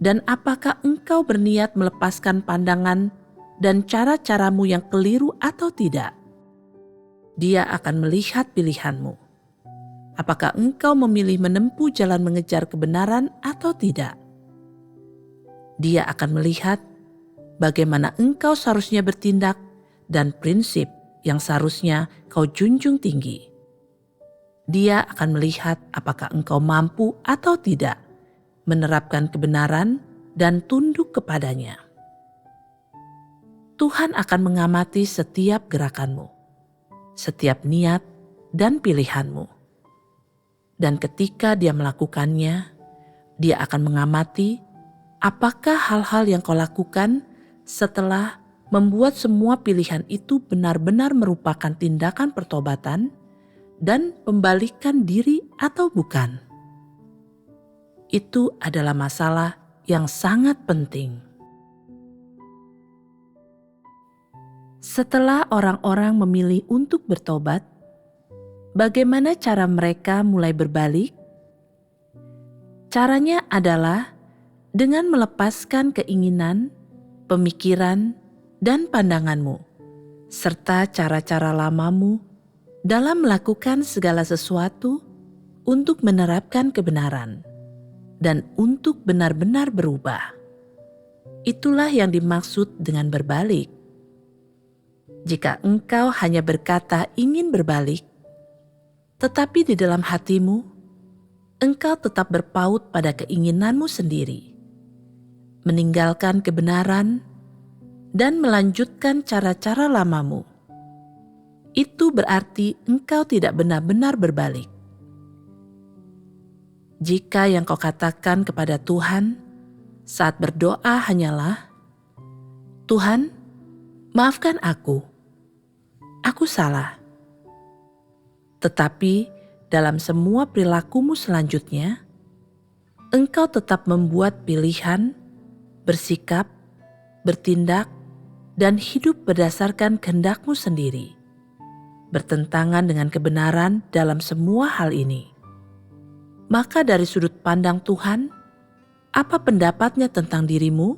Dan apakah engkau berniat melepaskan pandangan dan cara-caramu yang keliru atau tidak? Dia akan melihat pilihanmu. Apakah engkau memilih menempuh jalan mengejar kebenaran atau tidak? Dia akan melihat bagaimana engkau seharusnya bertindak dan prinsip yang seharusnya kau junjung tinggi. Dia akan melihat apakah engkau mampu atau tidak menerapkan kebenaran dan tunduk kepadanya. Tuhan akan mengamati setiap gerakanmu, setiap niat dan pilihanmu. Dan ketika dia melakukannya, dia akan mengamati apakah hal-hal yang kau lakukan setelah membuat semua pilihan itu benar-benar merupakan tindakan pertobatan dan pembalikan diri atau bukan. Itu adalah masalah yang sangat penting. Setelah orang-orang memilih untuk bertobat, bagaimana cara mereka mulai berbalik? Caranya adalah dengan melepaskan keinginan, pemikiran, dan pandanganmu, serta cara-cara lamamu dalam melakukan segala sesuatu untuk menerapkan kebenaran dan untuk benar-benar berubah. Itulah yang dimaksud dengan berbalik. Jika engkau hanya berkata ingin berbalik, tetapi di dalam hatimu, engkau tetap berpaut pada keinginanmu sendiri, meninggalkan kebenaran dan melanjutkan cara-cara lamamu, itu berarti engkau tidak benar-benar berbalik. Jika yang kau katakan kepada Tuhan saat berdoa hanyalah, "Tuhan, maafkan aku salah." Tetapi dalam semua perilakumu selanjutnya, engkau tetap membuat pilihan, bersikap, bertindak, dan hidup berdasarkan kehendakmu sendiri, bertentangan dengan kebenaran dalam semua hal ini. Maka dari sudut pandang Tuhan, apa pendapatnya tentang dirimu?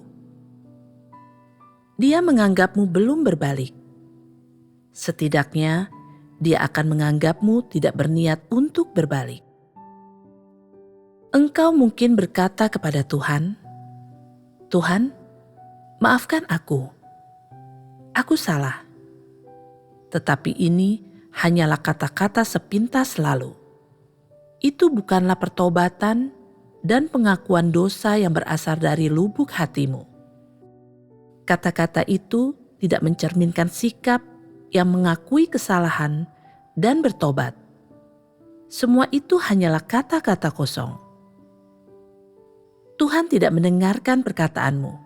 Dia menganggapmu belum berbalik. Setidaknya, dia akan menganggapmu tidak berniat untuk berbalik. Engkau mungkin berkata kepada Tuhan, "Tuhan, maafkan aku salah." Tetapi ini hanyalah kata-kata sepintas lalu. Itu bukanlah pertobatan dan pengakuan dosa yang berasal dari lubuk hatimu. Kata-kata itu tidak mencerminkan sikap yang mengakui kesalahan dan bertobat. Semua itu hanyalah kata-kata kosong. Tuhan tidak mendengarkan perkataanmu.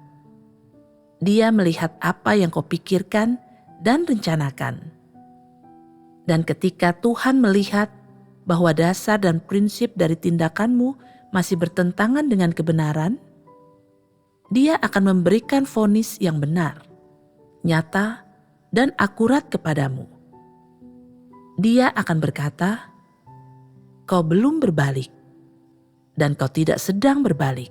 Dia melihat apa yang kau pikirkan dan rencanakan. Dan ketika Tuhan melihat bahwa dasar dan prinsip dari tindakanmu masih bertentangan dengan kebenaran, Dia akan memberikan vonis yang benar, nyata, dan akurat kepadamu. Dia akan berkata, "Kau belum berbalik, dan kau tidak sedang berbalik."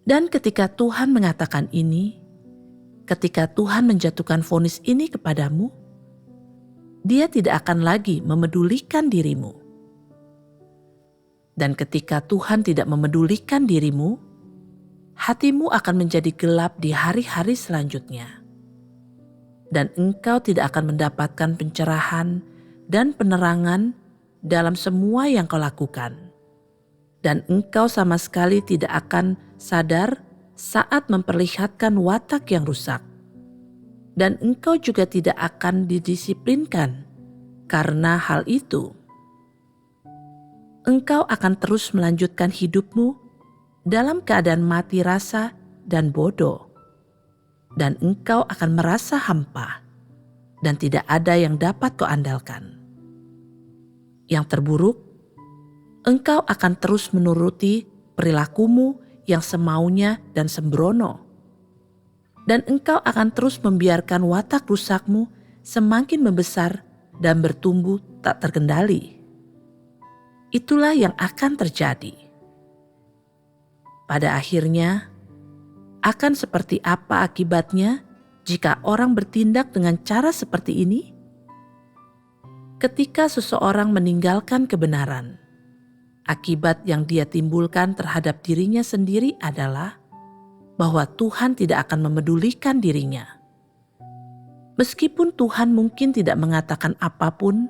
Dan ketika Tuhan mengatakan ini, ketika Tuhan menjatuhkan vonis ini kepadamu, Dia tidak akan lagi memedulikan dirimu. Dan ketika Tuhan tidak memedulikan dirimu, hatimu akan menjadi gelap di hari-hari selanjutnya. Dan engkau tidak akan mendapatkan pencerahan dan penerangan dalam semua yang kau lakukan. Dan engkau sama sekali tidak akan sadar saat memperlihatkan watak yang rusak. Dan engkau juga tidak akan didisiplinkan karena hal itu. Engkau akan terus melanjutkan hidupmu dalam keadaan mati rasa dan bodoh. Dan engkau akan merasa hampa dan tidak ada yang dapat kau andalkan. Yang terburuk, engkau akan terus menuruti perilakumu yang semaunya dan sembrono. Dan engkau akan terus membiarkan watak rusakmu semakin membesar dan bertumbuh tak terkendali. Itulah yang akan terjadi. Pada akhirnya, akan seperti apa akibatnya jika orang bertindak dengan cara seperti ini? Ketika seseorang meninggalkan kebenaran, akibat yang dia timbulkan terhadap dirinya sendiri adalah bahwa Tuhan tidak akan memedulikan dirinya. Meskipun Tuhan mungkin tidak mengatakan apapun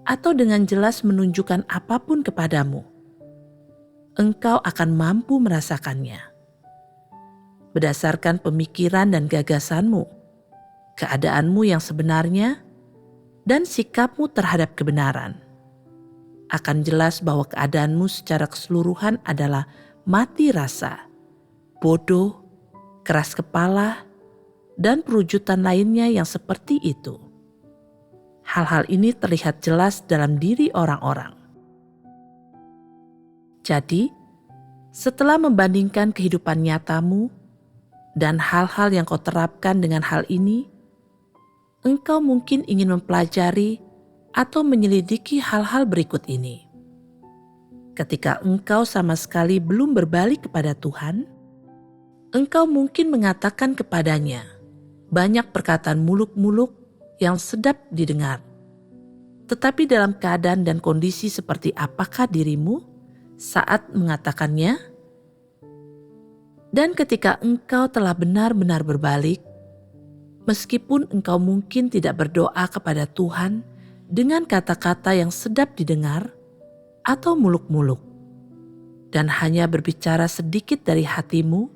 atau dengan jelas menunjukkan apapun kepadamu, engkau akan mampu merasakannya. Berdasarkan pemikiran dan gagasanmu, keadaanmu yang sebenarnya, dan sikapmu terhadap kebenaran, akan jelas bahwa keadaanmu secara keseluruhan adalah mati rasa, bodoh, keras kepala, dan perwujudan lainnya yang seperti itu. Hal-hal ini terlihat jelas dalam diri orang-orang. Jadi, setelah membandingkan kehidupan nyatamu dan hal-hal yang kau terapkan dengan hal ini, engkau mungkin ingin mempelajari atau menyelidiki hal-hal berikut ini. Ketika engkau sama sekali belum berbalik kepada Tuhan, engkau mungkin mengatakan kepadanya banyak perkataan muluk-muluk yang sedap didengar. Tetapi dalam keadaan dan kondisi seperti apakah dirimu saat mengatakannya? Dan ketika engkau telah benar-benar berbalik, meskipun engkau mungkin tidak berdoa kepada Tuhan dengan kata-kata yang sedap didengar atau muluk-muluk, dan hanya berbicara sedikit dari hatimu,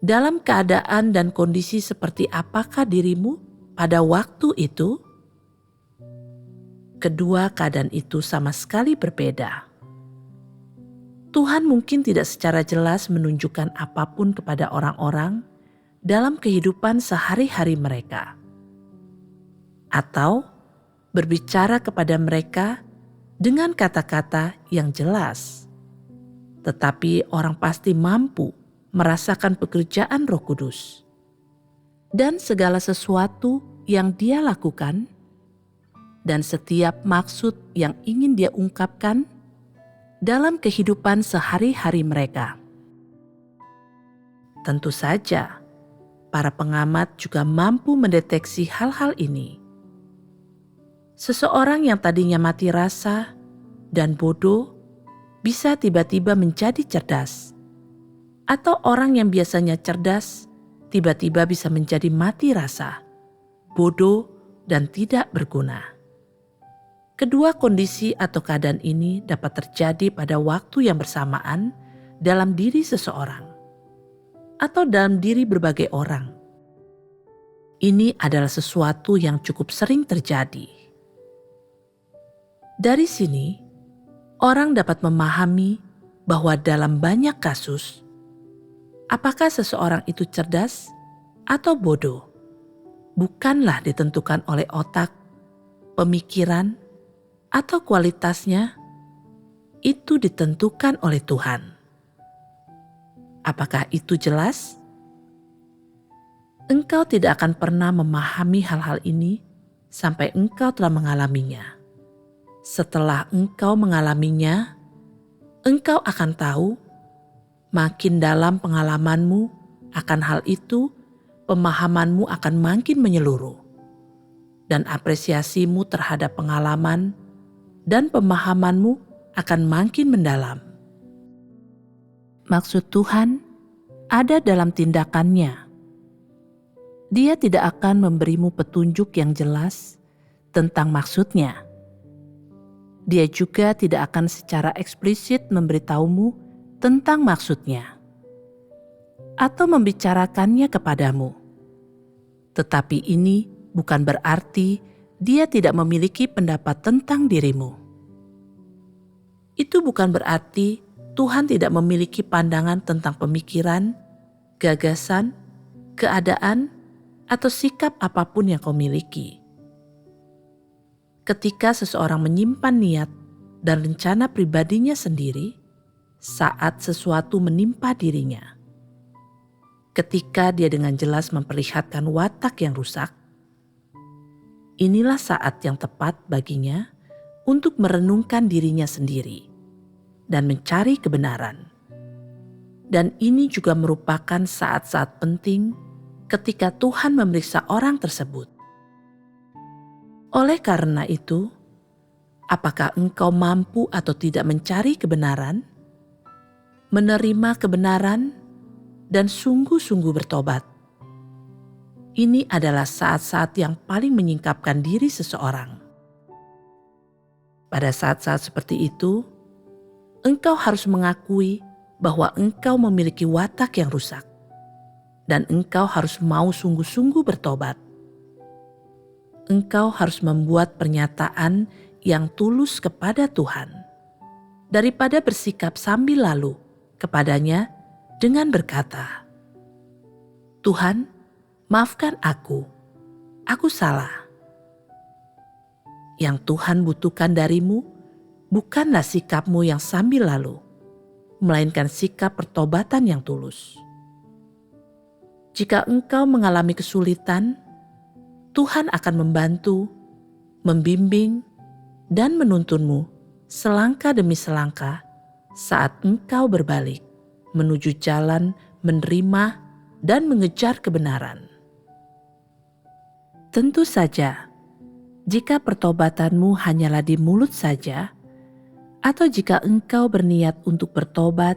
Dalam keadaan dan kondisi seperti apakah dirimu pada waktu itu? Kedua keadaan itu sama sekali berbeda. Tuhan mungkin tidak secara jelas menunjukkan apapun kepada orang-orang dalam kehidupan sehari-hari mereka, atau berbicara kepada mereka dengan kata-kata yang jelas. Tetapi orang pasti mampu merasakan pekerjaan Roh Kudus dan segala sesuatu yang Dia lakukan dan setiap maksud yang ingin Dia ungkapkan dalam kehidupan sehari-hari mereka. Tentu saja, para pengamat juga mampu mendeteksi hal-hal ini. Seseorang yang tadinya mati rasa dan bodoh bisa tiba-tiba menjadi cerdas, atau orang yang biasanya cerdas tiba-tiba bisa menjadi mati rasa, bodoh, dan tidak berguna. Kedua kondisi atau keadaan ini dapat terjadi pada waktu yang bersamaan dalam diri seseorang atau dalam diri berbagai orang. Ini adalah sesuatu yang cukup sering terjadi. Dari sini, orang dapat memahami bahwa dalam banyak kasus, apakah seseorang itu cerdas atau bodoh bukanlah ditentukan oleh otak, pemikiran, atau kualitasnya, itu ditentukan oleh Tuhan. Apakah itu jelas? Engkau tidak akan pernah memahami hal-hal ini sampai engkau telah mengalaminya. Setelah engkau mengalaminya, engkau akan tahu, makin dalam pengalamanmu akan hal itu, pemahamanmu akan makin menyeluruh, dan apresiasimu terhadap pengalaman dan pemahamanmu akan makin mendalam. Maksud Tuhan ada dalam tindakannya. Dia tidak akan memberimu petunjuk yang jelas tentang maksudnya. Dia juga tidak akan secara eksplisit memberitahumu tentang maksudnya atau membicarakannya kepadamu. Tetapi ini bukan berarti Dia tidak memiliki pendapat tentang dirimu. Itu bukan berarti Tuhan tidak memiliki pandangan tentang pemikiran, gagasan, keadaan, atau sikap apapun yang kau miliki. Ketika seseorang menyimpan niat dan rencana pribadinya sendiri saat sesuatu menimpa dirinya, ketika dia dengan jelas memperlihatkan watak yang rusak, inilah saat yang tepat baginya untuk merenungkan dirinya sendiri dan mencari kebenaran. Dan ini juga merupakan saat-saat penting ketika Tuhan memeriksa orang tersebut. Oleh karena itu, apakah engkau mampu atau tidak mencari kebenaran, menerima kebenaran, dan sungguh-sungguh bertobat? Ini adalah saat-saat yang paling menyingkapkan diri seseorang. Pada saat-saat seperti itu, engkau harus mengakui bahwa engkau memiliki watak yang rusak, dan engkau harus mau sungguh-sungguh bertobat. Engkau harus membuat pernyataan yang tulus kepada Tuhan, daripada bersikap sambil lalu kepadanya dengan berkata, "Tuhan, maafkan aku salah." Yang Tuhan butuhkan darimu bukanlah sikapmu yang sambil lalu, melainkan sikap pertobatan yang tulus. Jika engkau mengalami kesulitan, Tuhan akan membantu, membimbing, dan menuntunmu selangkah demi selangkah saat engkau berbalik menuju jalan menerima dan mengejar kebenaran. Tentu saja, jika pertobatanmu hanyalah di mulut saja, atau jika engkau berniat untuk bertobat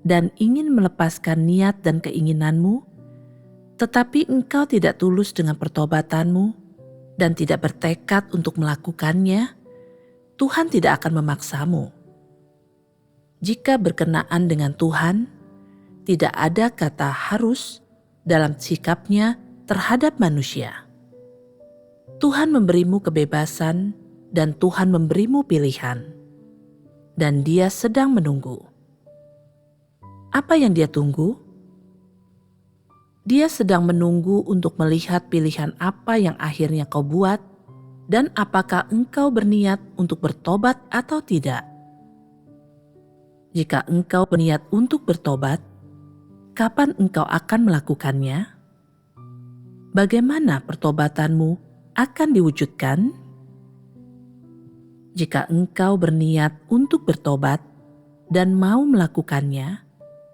dan ingin melepaskan niat dan keinginanmu, tetapi engkau tidak tulus dengan pertobatanmu dan tidak bertekad untuk melakukannya, Tuhan tidak akan memaksamu. Jika berkenaan dengan Tuhan, tidak ada kata harus dalam sikapnya terhadap manusia. Tuhan memberimu kebebasan dan Tuhan memberimu pilihan. Dan Dia sedang menunggu. Apa yang Dia tunggu? Dia sedang menunggu untuk melihat pilihan apa yang akhirnya kau buat dan apakah engkau berniat untuk bertobat atau tidak. Jika engkau berniat untuk bertobat, kapan engkau akan melakukannya? Bagaimana pertobatanmu akan diwujudkan? Jika engkau berniat untuk bertobat dan mau melakukannya,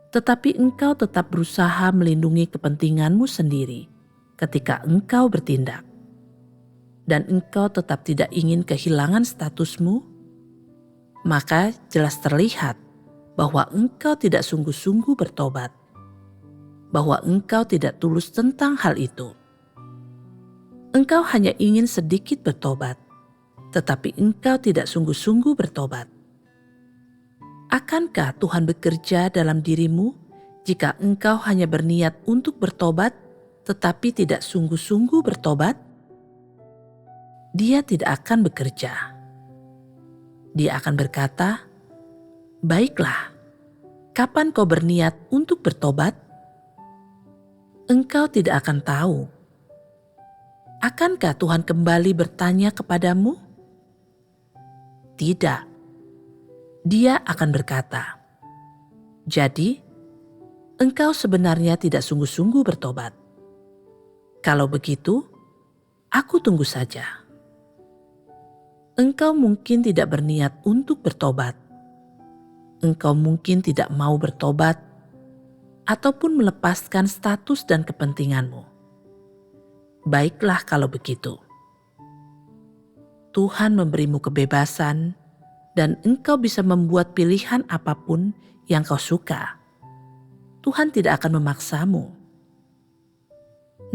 tetapi engkau tetap berusaha melindungi kepentinganmu sendiri ketika engkau bertindak, dan engkau tetap tidak ingin kehilangan statusmu, maka jelas terlihat bahwa engkau tidak sungguh-sungguh bertobat, bahwa engkau tidak tulus tentang hal itu. Engkau hanya ingin sedikit bertobat, tetapi engkau tidak sungguh-sungguh bertobat. Akankah Tuhan bekerja dalam dirimu jika engkau hanya berniat untuk bertobat, tetapi tidak sungguh-sungguh bertobat? Dia tidak akan bekerja. Dia akan berkata, "Baiklah, kapan kau berniat untuk bertobat?" Engkau tidak akan tahu. Akankah Tuhan kembali bertanya kepadamu? Tidak. Dia akan berkata, "Jadi, engkau sebenarnya tidak sungguh-sungguh bertobat. Kalau begitu, aku tunggu saja." Engkau mungkin tidak berniat untuk bertobat. Engkau mungkin tidak mau bertobat ataupun melepaskan status dan kepentinganmu. Baiklah kalau begitu. Tuhan memberimu kebebasan dan engkau bisa membuat pilihan apapun yang kau suka. Tuhan tidak akan memaksamu.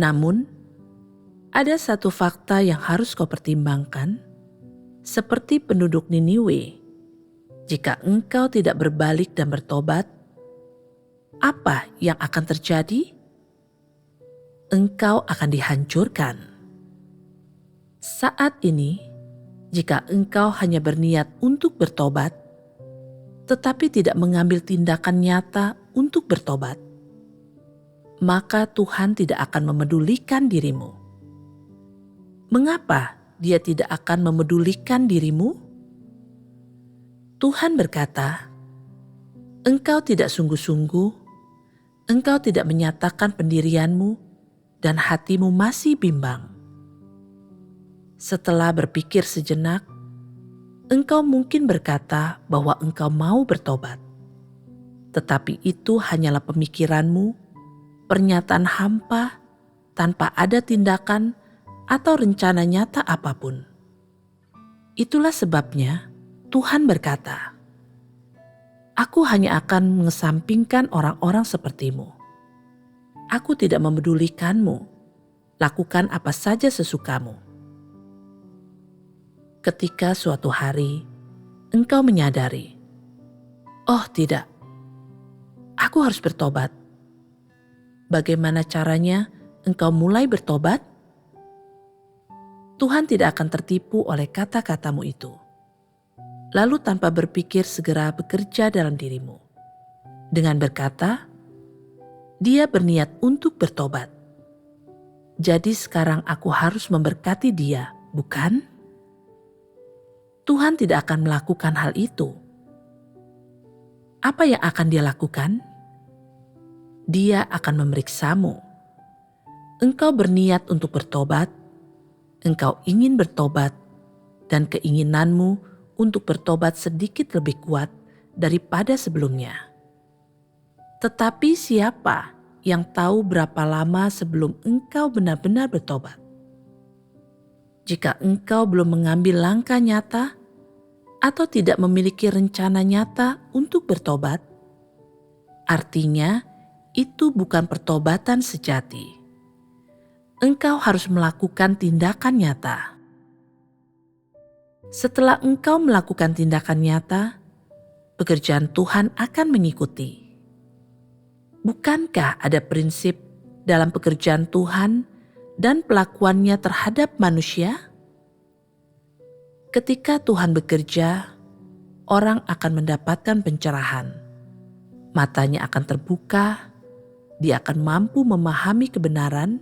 Namun, ada satu fakta yang harus kau pertimbangkan, seperti penduduk Niniwe. Jika engkau tidak berbalik dan bertobat, apa yang akan terjadi? Engkau akan dihancurkan. Saat ini, jika engkau hanya berniat untuk bertobat, tetapi tidak mengambil tindakan nyata untuk bertobat, maka Tuhan tidak akan memedulikan dirimu. Mengapa Dia tidak akan memedulikan dirimu? Tuhan berkata, "Engkau tidak sungguh-sungguh, engkau tidak menyatakan pendirianmu, dan hatimu masih bimbang." Setelah berpikir sejenak, engkau mungkin berkata bahwa engkau mau bertobat. Tetapi itu hanyalah pemikiranmu, pernyataan hampa, tanpa ada tindakan atau rencana nyata apapun. Itulah sebabnya Tuhan berkata, "Aku hanya akan mengesampingkan orang-orang sepertimu. Aku tidak memedulikanmu. Lakukan apa saja sesukamu." Ketika suatu hari engkau menyadari, "Oh tidak, aku harus bertobat." Bagaimana caranya engkau mulai bertobat? Tuhan tidak akan tertipu oleh kata-katamu itu. Lalu tanpa berpikir segera bekerja dalam dirimu. Dengan berkata, "Dia berniat untuk bertobat. Jadi sekarang aku harus memberkati dia, bukan?" Tuhan tidak akan melakukan hal itu. Apa yang akan Dia lakukan? Dia akan memeriksamu. Engkau berniat untuk bertobat, engkau ingin bertobat, dan keinginanmu untuk bertobat sedikit lebih kuat daripada sebelumnya. Tetapi siapa yang tahu berapa lama sebelum engkau benar-benar bertobat? Jika engkau belum mengambil langkah nyata atau tidak memiliki rencana nyata untuk bertobat, artinya itu bukan pertobatan sejati. Engkau harus melakukan tindakan nyata. Setelah engkau melakukan tindakan nyata, pekerjaan Tuhan akan mengikuti. Bukankah ada prinsip dalam pekerjaan Tuhan dan pelakuannya terhadap manusia? Ketika Tuhan bekerja, orang akan mendapatkan pencerahan. Matanya akan terbuka, dia akan mampu memahami kebenaran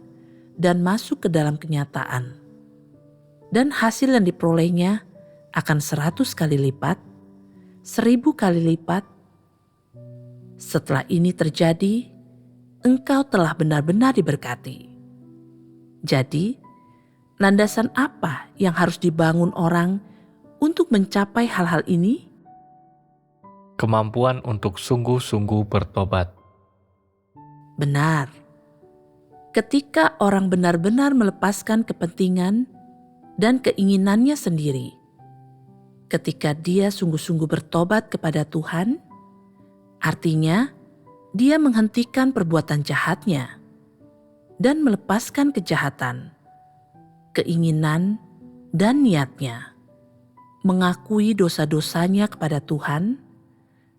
dan masuk ke dalam kenyataan. Dan hasil yang diperolehnya akan 100 kali lipat, 1000 kali lipat. Setelah ini terjadi, engkau telah benar-benar diberkati. Jadi, landasan apa yang harus dibangun orang untuk mencapai hal-hal ini? Kemampuan untuk sungguh-sungguh bertobat. Benar. Ketika orang benar-benar melepaskan kepentingan dan keinginannya sendiri, ketika dia sungguh-sungguh bertobat kepada Tuhan, artinya dia menghentikan perbuatan jahatnya dan melepaskan kejahatan, keinginan, dan niatnya, mengakui dosa-dosanya kepada Tuhan,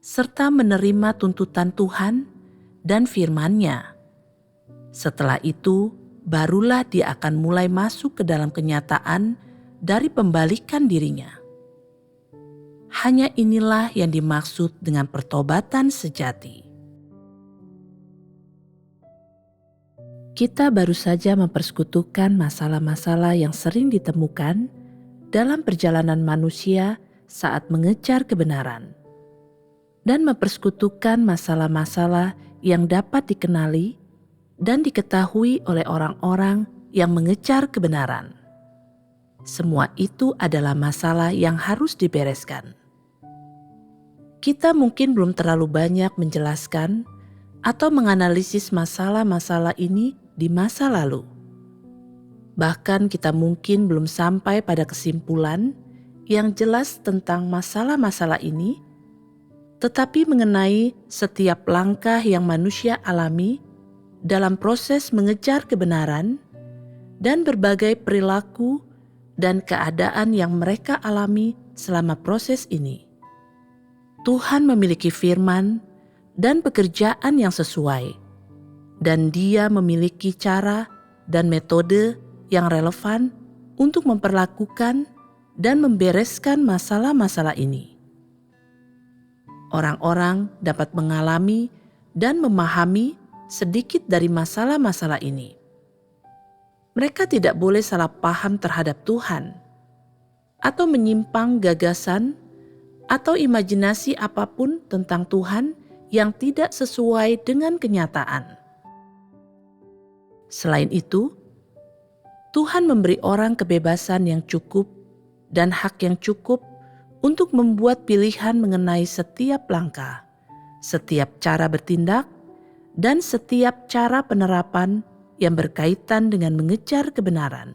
serta menerima tuntutan Tuhan dan firman-Nya. Setelah itu, barulah dia akan mulai masuk ke dalam kenyataan dari pembalikan dirinya. Hanya inilah yang dimaksud dengan pertobatan sejati. Kita baru saja mempersekutukan masalah-masalah yang sering ditemukan dalam perjalanan manusia saat mengejar kebenaran, dan mempersekutukan masalah-masalah yang dapat dikenali dan diketahui oleh orang-orang yang mengejar kebenaran. Semua itu adalah masalah yang harus dibereskan. Kita mungkin belum terlalu banyak menjelaskan atau menganalisis masalah-masalah ini di masa lalu. Bahkan kita mungkin belum sampai pada kesimpulan yang jelas tentang masalah-masalah ini, tetapi mengenai setiap langkah yang manusia alami dalam proses mengejar kebenaran dan berbagai perilaku dan keadaan yang mereka alami selama proses ini. Tuhan memiliki firman dan pekerjaan yang sesuai, dan Dia memiliki cara dan metode yang relevan untuk memperlakukan dan membereskan masalah-masalah ini. Orang-orang dapat mengalami dan memahami sedikit dari masalah-masalah ini. Mereka tidak boleh salah paham terhadap Tuhan, atau menyimpang gagasan atau imajinasi apapun tentang Tuhan yang tidak sesuai dengan kenyataan. Selain itu, Tuhan memberi orang kebebasan yang cukup dan hak yang cukup untuk membuat pilihan mengenai setiap langkah, setiap cara bertindak, dan setiap cara penerapan yang berkaitan dengan mengejar kebenaran.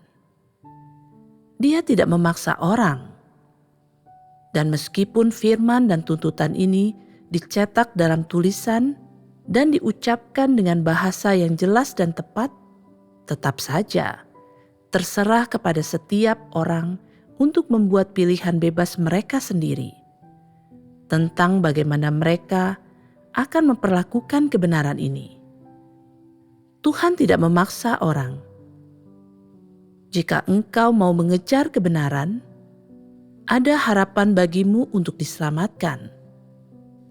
Dia tidak memaksa orang. Dan meskipun firman dan tuntutan ini dicetak dalam tulisan dan diucapkan dengan bahasa yang jelas dan tepat, tetap saja terserah kepada setiap orang untuk membuat pilihan bebas mereka sendiri tentang bagaimana mereka akan memperlakukan kebenaran ini. Tuhan tidak memaksa orang. Jika engkau mau mengejar kebenaran, ada harapan bagimu untuk diselamatkan.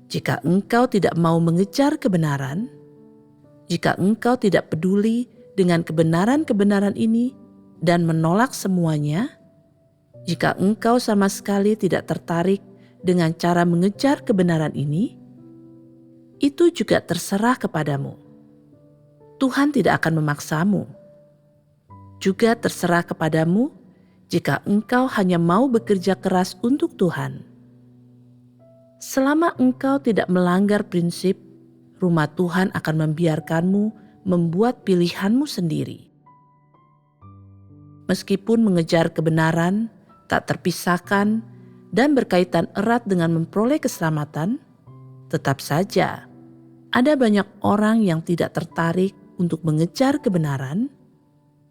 Jika engkau tidak mau mengejar kebenaran, jika engkau tidak peduli dengan kebenaran-kebenaran ini dan menolak semuanya, jika engkau sama sekali tidak tertarik dengan cara mengejar kebenaran ini, itu juga terserah kepadamu. Tuhan tidak akan memaksamu. Juga terserah kepadamu jika engkau hanya mau bekerja keras untuk Tuhan. Selama engkau tidak melanggar prinsip, rumah Tuhan akan membiarkanmu membuat pilihanmu sendiri. Meskipun mengejar kebenaran tak terpisahkan dan berkaitan erat dengan memperoleh keselamatan, tetap saja ada banyak orang yang tidak tertarik untuk mengejar kebenaran,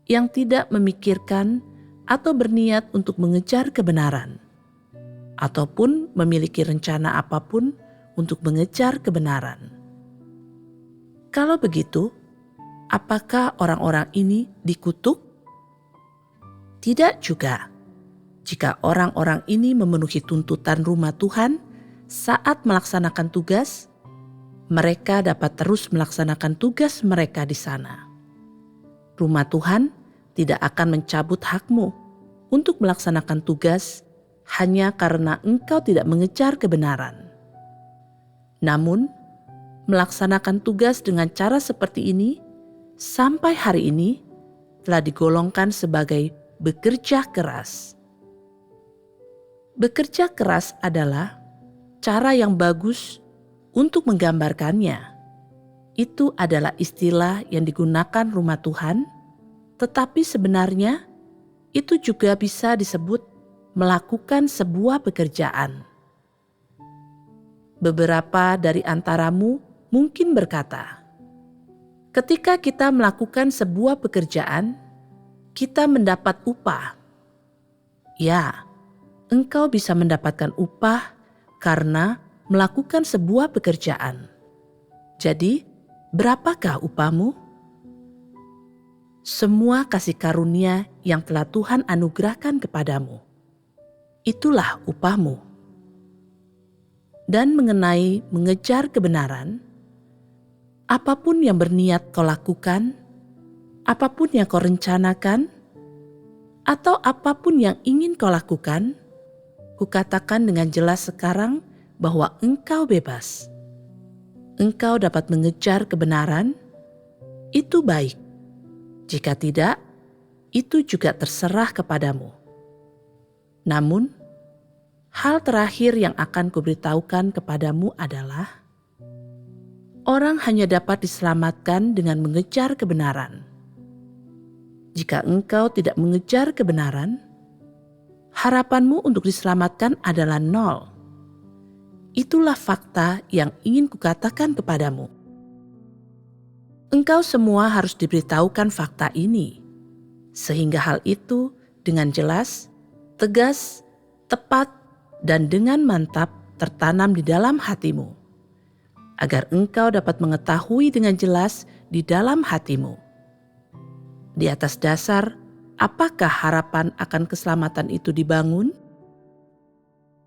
yang tidak memikirkan atau berniat untuk mengejar kebenaran, ataupun memiliki rencana apapun untuk mengejar kebenaran. Kalau begitu, Apakah orang-orang ini dikutuk? Tidak juga. Jika orang-orang ini memenuhi tuntutan rumah Tuhan saat melaksanakan tugas, mereka dapat terus melaksanakan tugas mereka di sana. Rumah Tuhan tidak akan mencabut hakmu untuk melaksanakan tugas hanya karena engkau tidak mengejar kebenaran. Namun, melaksanakan tugas dengan cara seperti ini sampai hari ini telah digolongkan sebagai bekerja keras. Bekerja keras adalah cara yang bagus untuk menggambarkannya. Itu adalah istilah yang digunakan rumah Tuhan, tetapi sebenarnya itu juga bisa disebut melakukan sebuah pekerjaan. Beberapa dari antaramu mungkin berkata, ketika kita melakukan sebuah pekerjaan, kita mendapat upah. Ya, engkau bisa mendapatkan upah karena melakukan sebuah pekerjaan. Jadi, berapakah upahmu? Semua kasih karunia yang telah Tuhan anugerahkan kepadamu, itulah upahmu. Dan mengenai mengejar kebenaran, apapun yang berniat kau lakukan, apapun yang kau rencanakan, atau apapun yang ingin kau lakukan, kukatakan dengan jelas sekarang bahwa engkau bebas. Engkau dapat mengejar kebenaran, itu baik. Jika tidak, itu juga terserah kepadamu. Namun, hal terakhir yang akan kuberitahukan kepadamu adalah orang hanya dapat diselamatkan dengan mengejar kebenaran. Jika engkau tidak mengejar kebenaran, harapanmu untuk diselamatkan adalah nol. Itulah fakta yang ingin kukatakan kepadamu. Engkau semua harus diberitahukan fakta ini, sehingga hal itu dengan jelas, tegas, tepat, dan dengan mantap tertanam di dalam hatimu, agar engkau dapat mengetahui dengan jelas di dalam hatimu. Di atas dasar, apakah harapan akan keselamatan itu dibangun?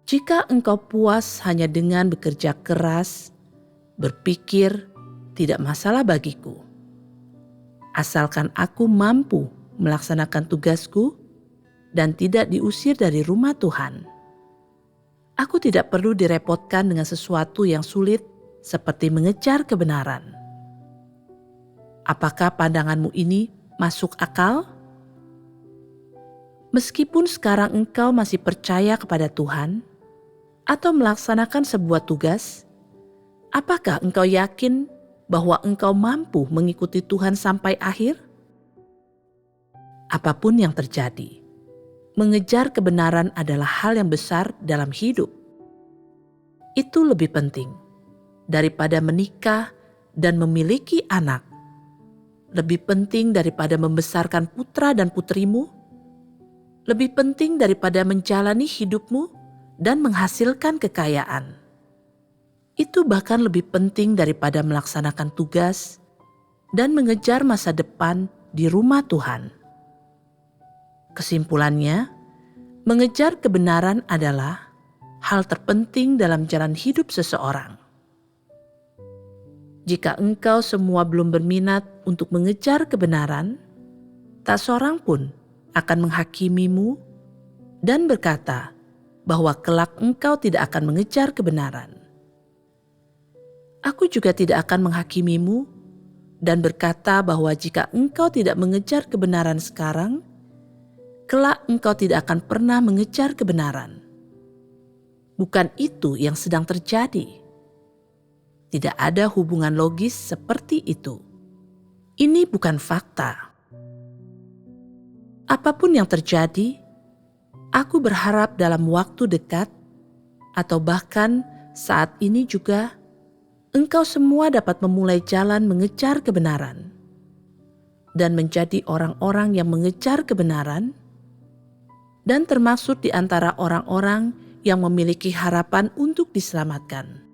Jika engkau puas hanya dengan bekerja keras, berpikir tidak masalah bagiku. Asalkan aku mampu melaksanakan tugasku dan tidak diusir dari rumah Tuhan. Aku tidak perlu direpotkan dengan sesuatu yang sulit seperti mengejar kebenaran. Apakah pandanganmu ini masuk akal? Meskipun sekarang engkau masih percaya kepada Tuhan atau melaksanakan sebuah tugas, apakah engkau yakin bahwa engkau mampu mengikuti Tuhan sampai akhir? Apapun yang terjadi, mengejar kebenaran adalah hal yang besar dalam hidup. Itu lebih penting daripada menikah dan memiliki anak. Lebih penting daripada membesarkan putra dan putrimu. Lebih penting daripada menjalani hidupmu dan menghasilkan kekayaan. Itu bahkan lebih penting daripada melaksanakan tugas dan mengejar masa depan di rumah Tuhan. Kesimpulannya, mengejar kebenaran adalah hal terpenting dalam jalan hidup seseorang. Jika engkau semua belum berminat untuk mengejar kebenaran, tak seorang pun akan menghakimimu dan berkata bahwa kelak engkau tidak akan mengejar kebenaran. Aku juga tidak akan menghakimimu dan berkata bahwa jika engkau tidak mengejar kebenaran sekarang, kelak engkau tidak akan pernah mengejar kebenaran. Bukan itu yang sedang terjadi. Tidak ada hubungan logis seperti itu. Ini bukan fakta. Apapun yang terjadi, aku berharap dalam waktu dekat atau bahkan saat ini juga engkau semua dapat memulai jalan mengejar kebenaran dan menjadi orang-orang yang mengejar kebenaran dan termasuk di antara orang-orang yang memiliki harapan untuk diselamatkan.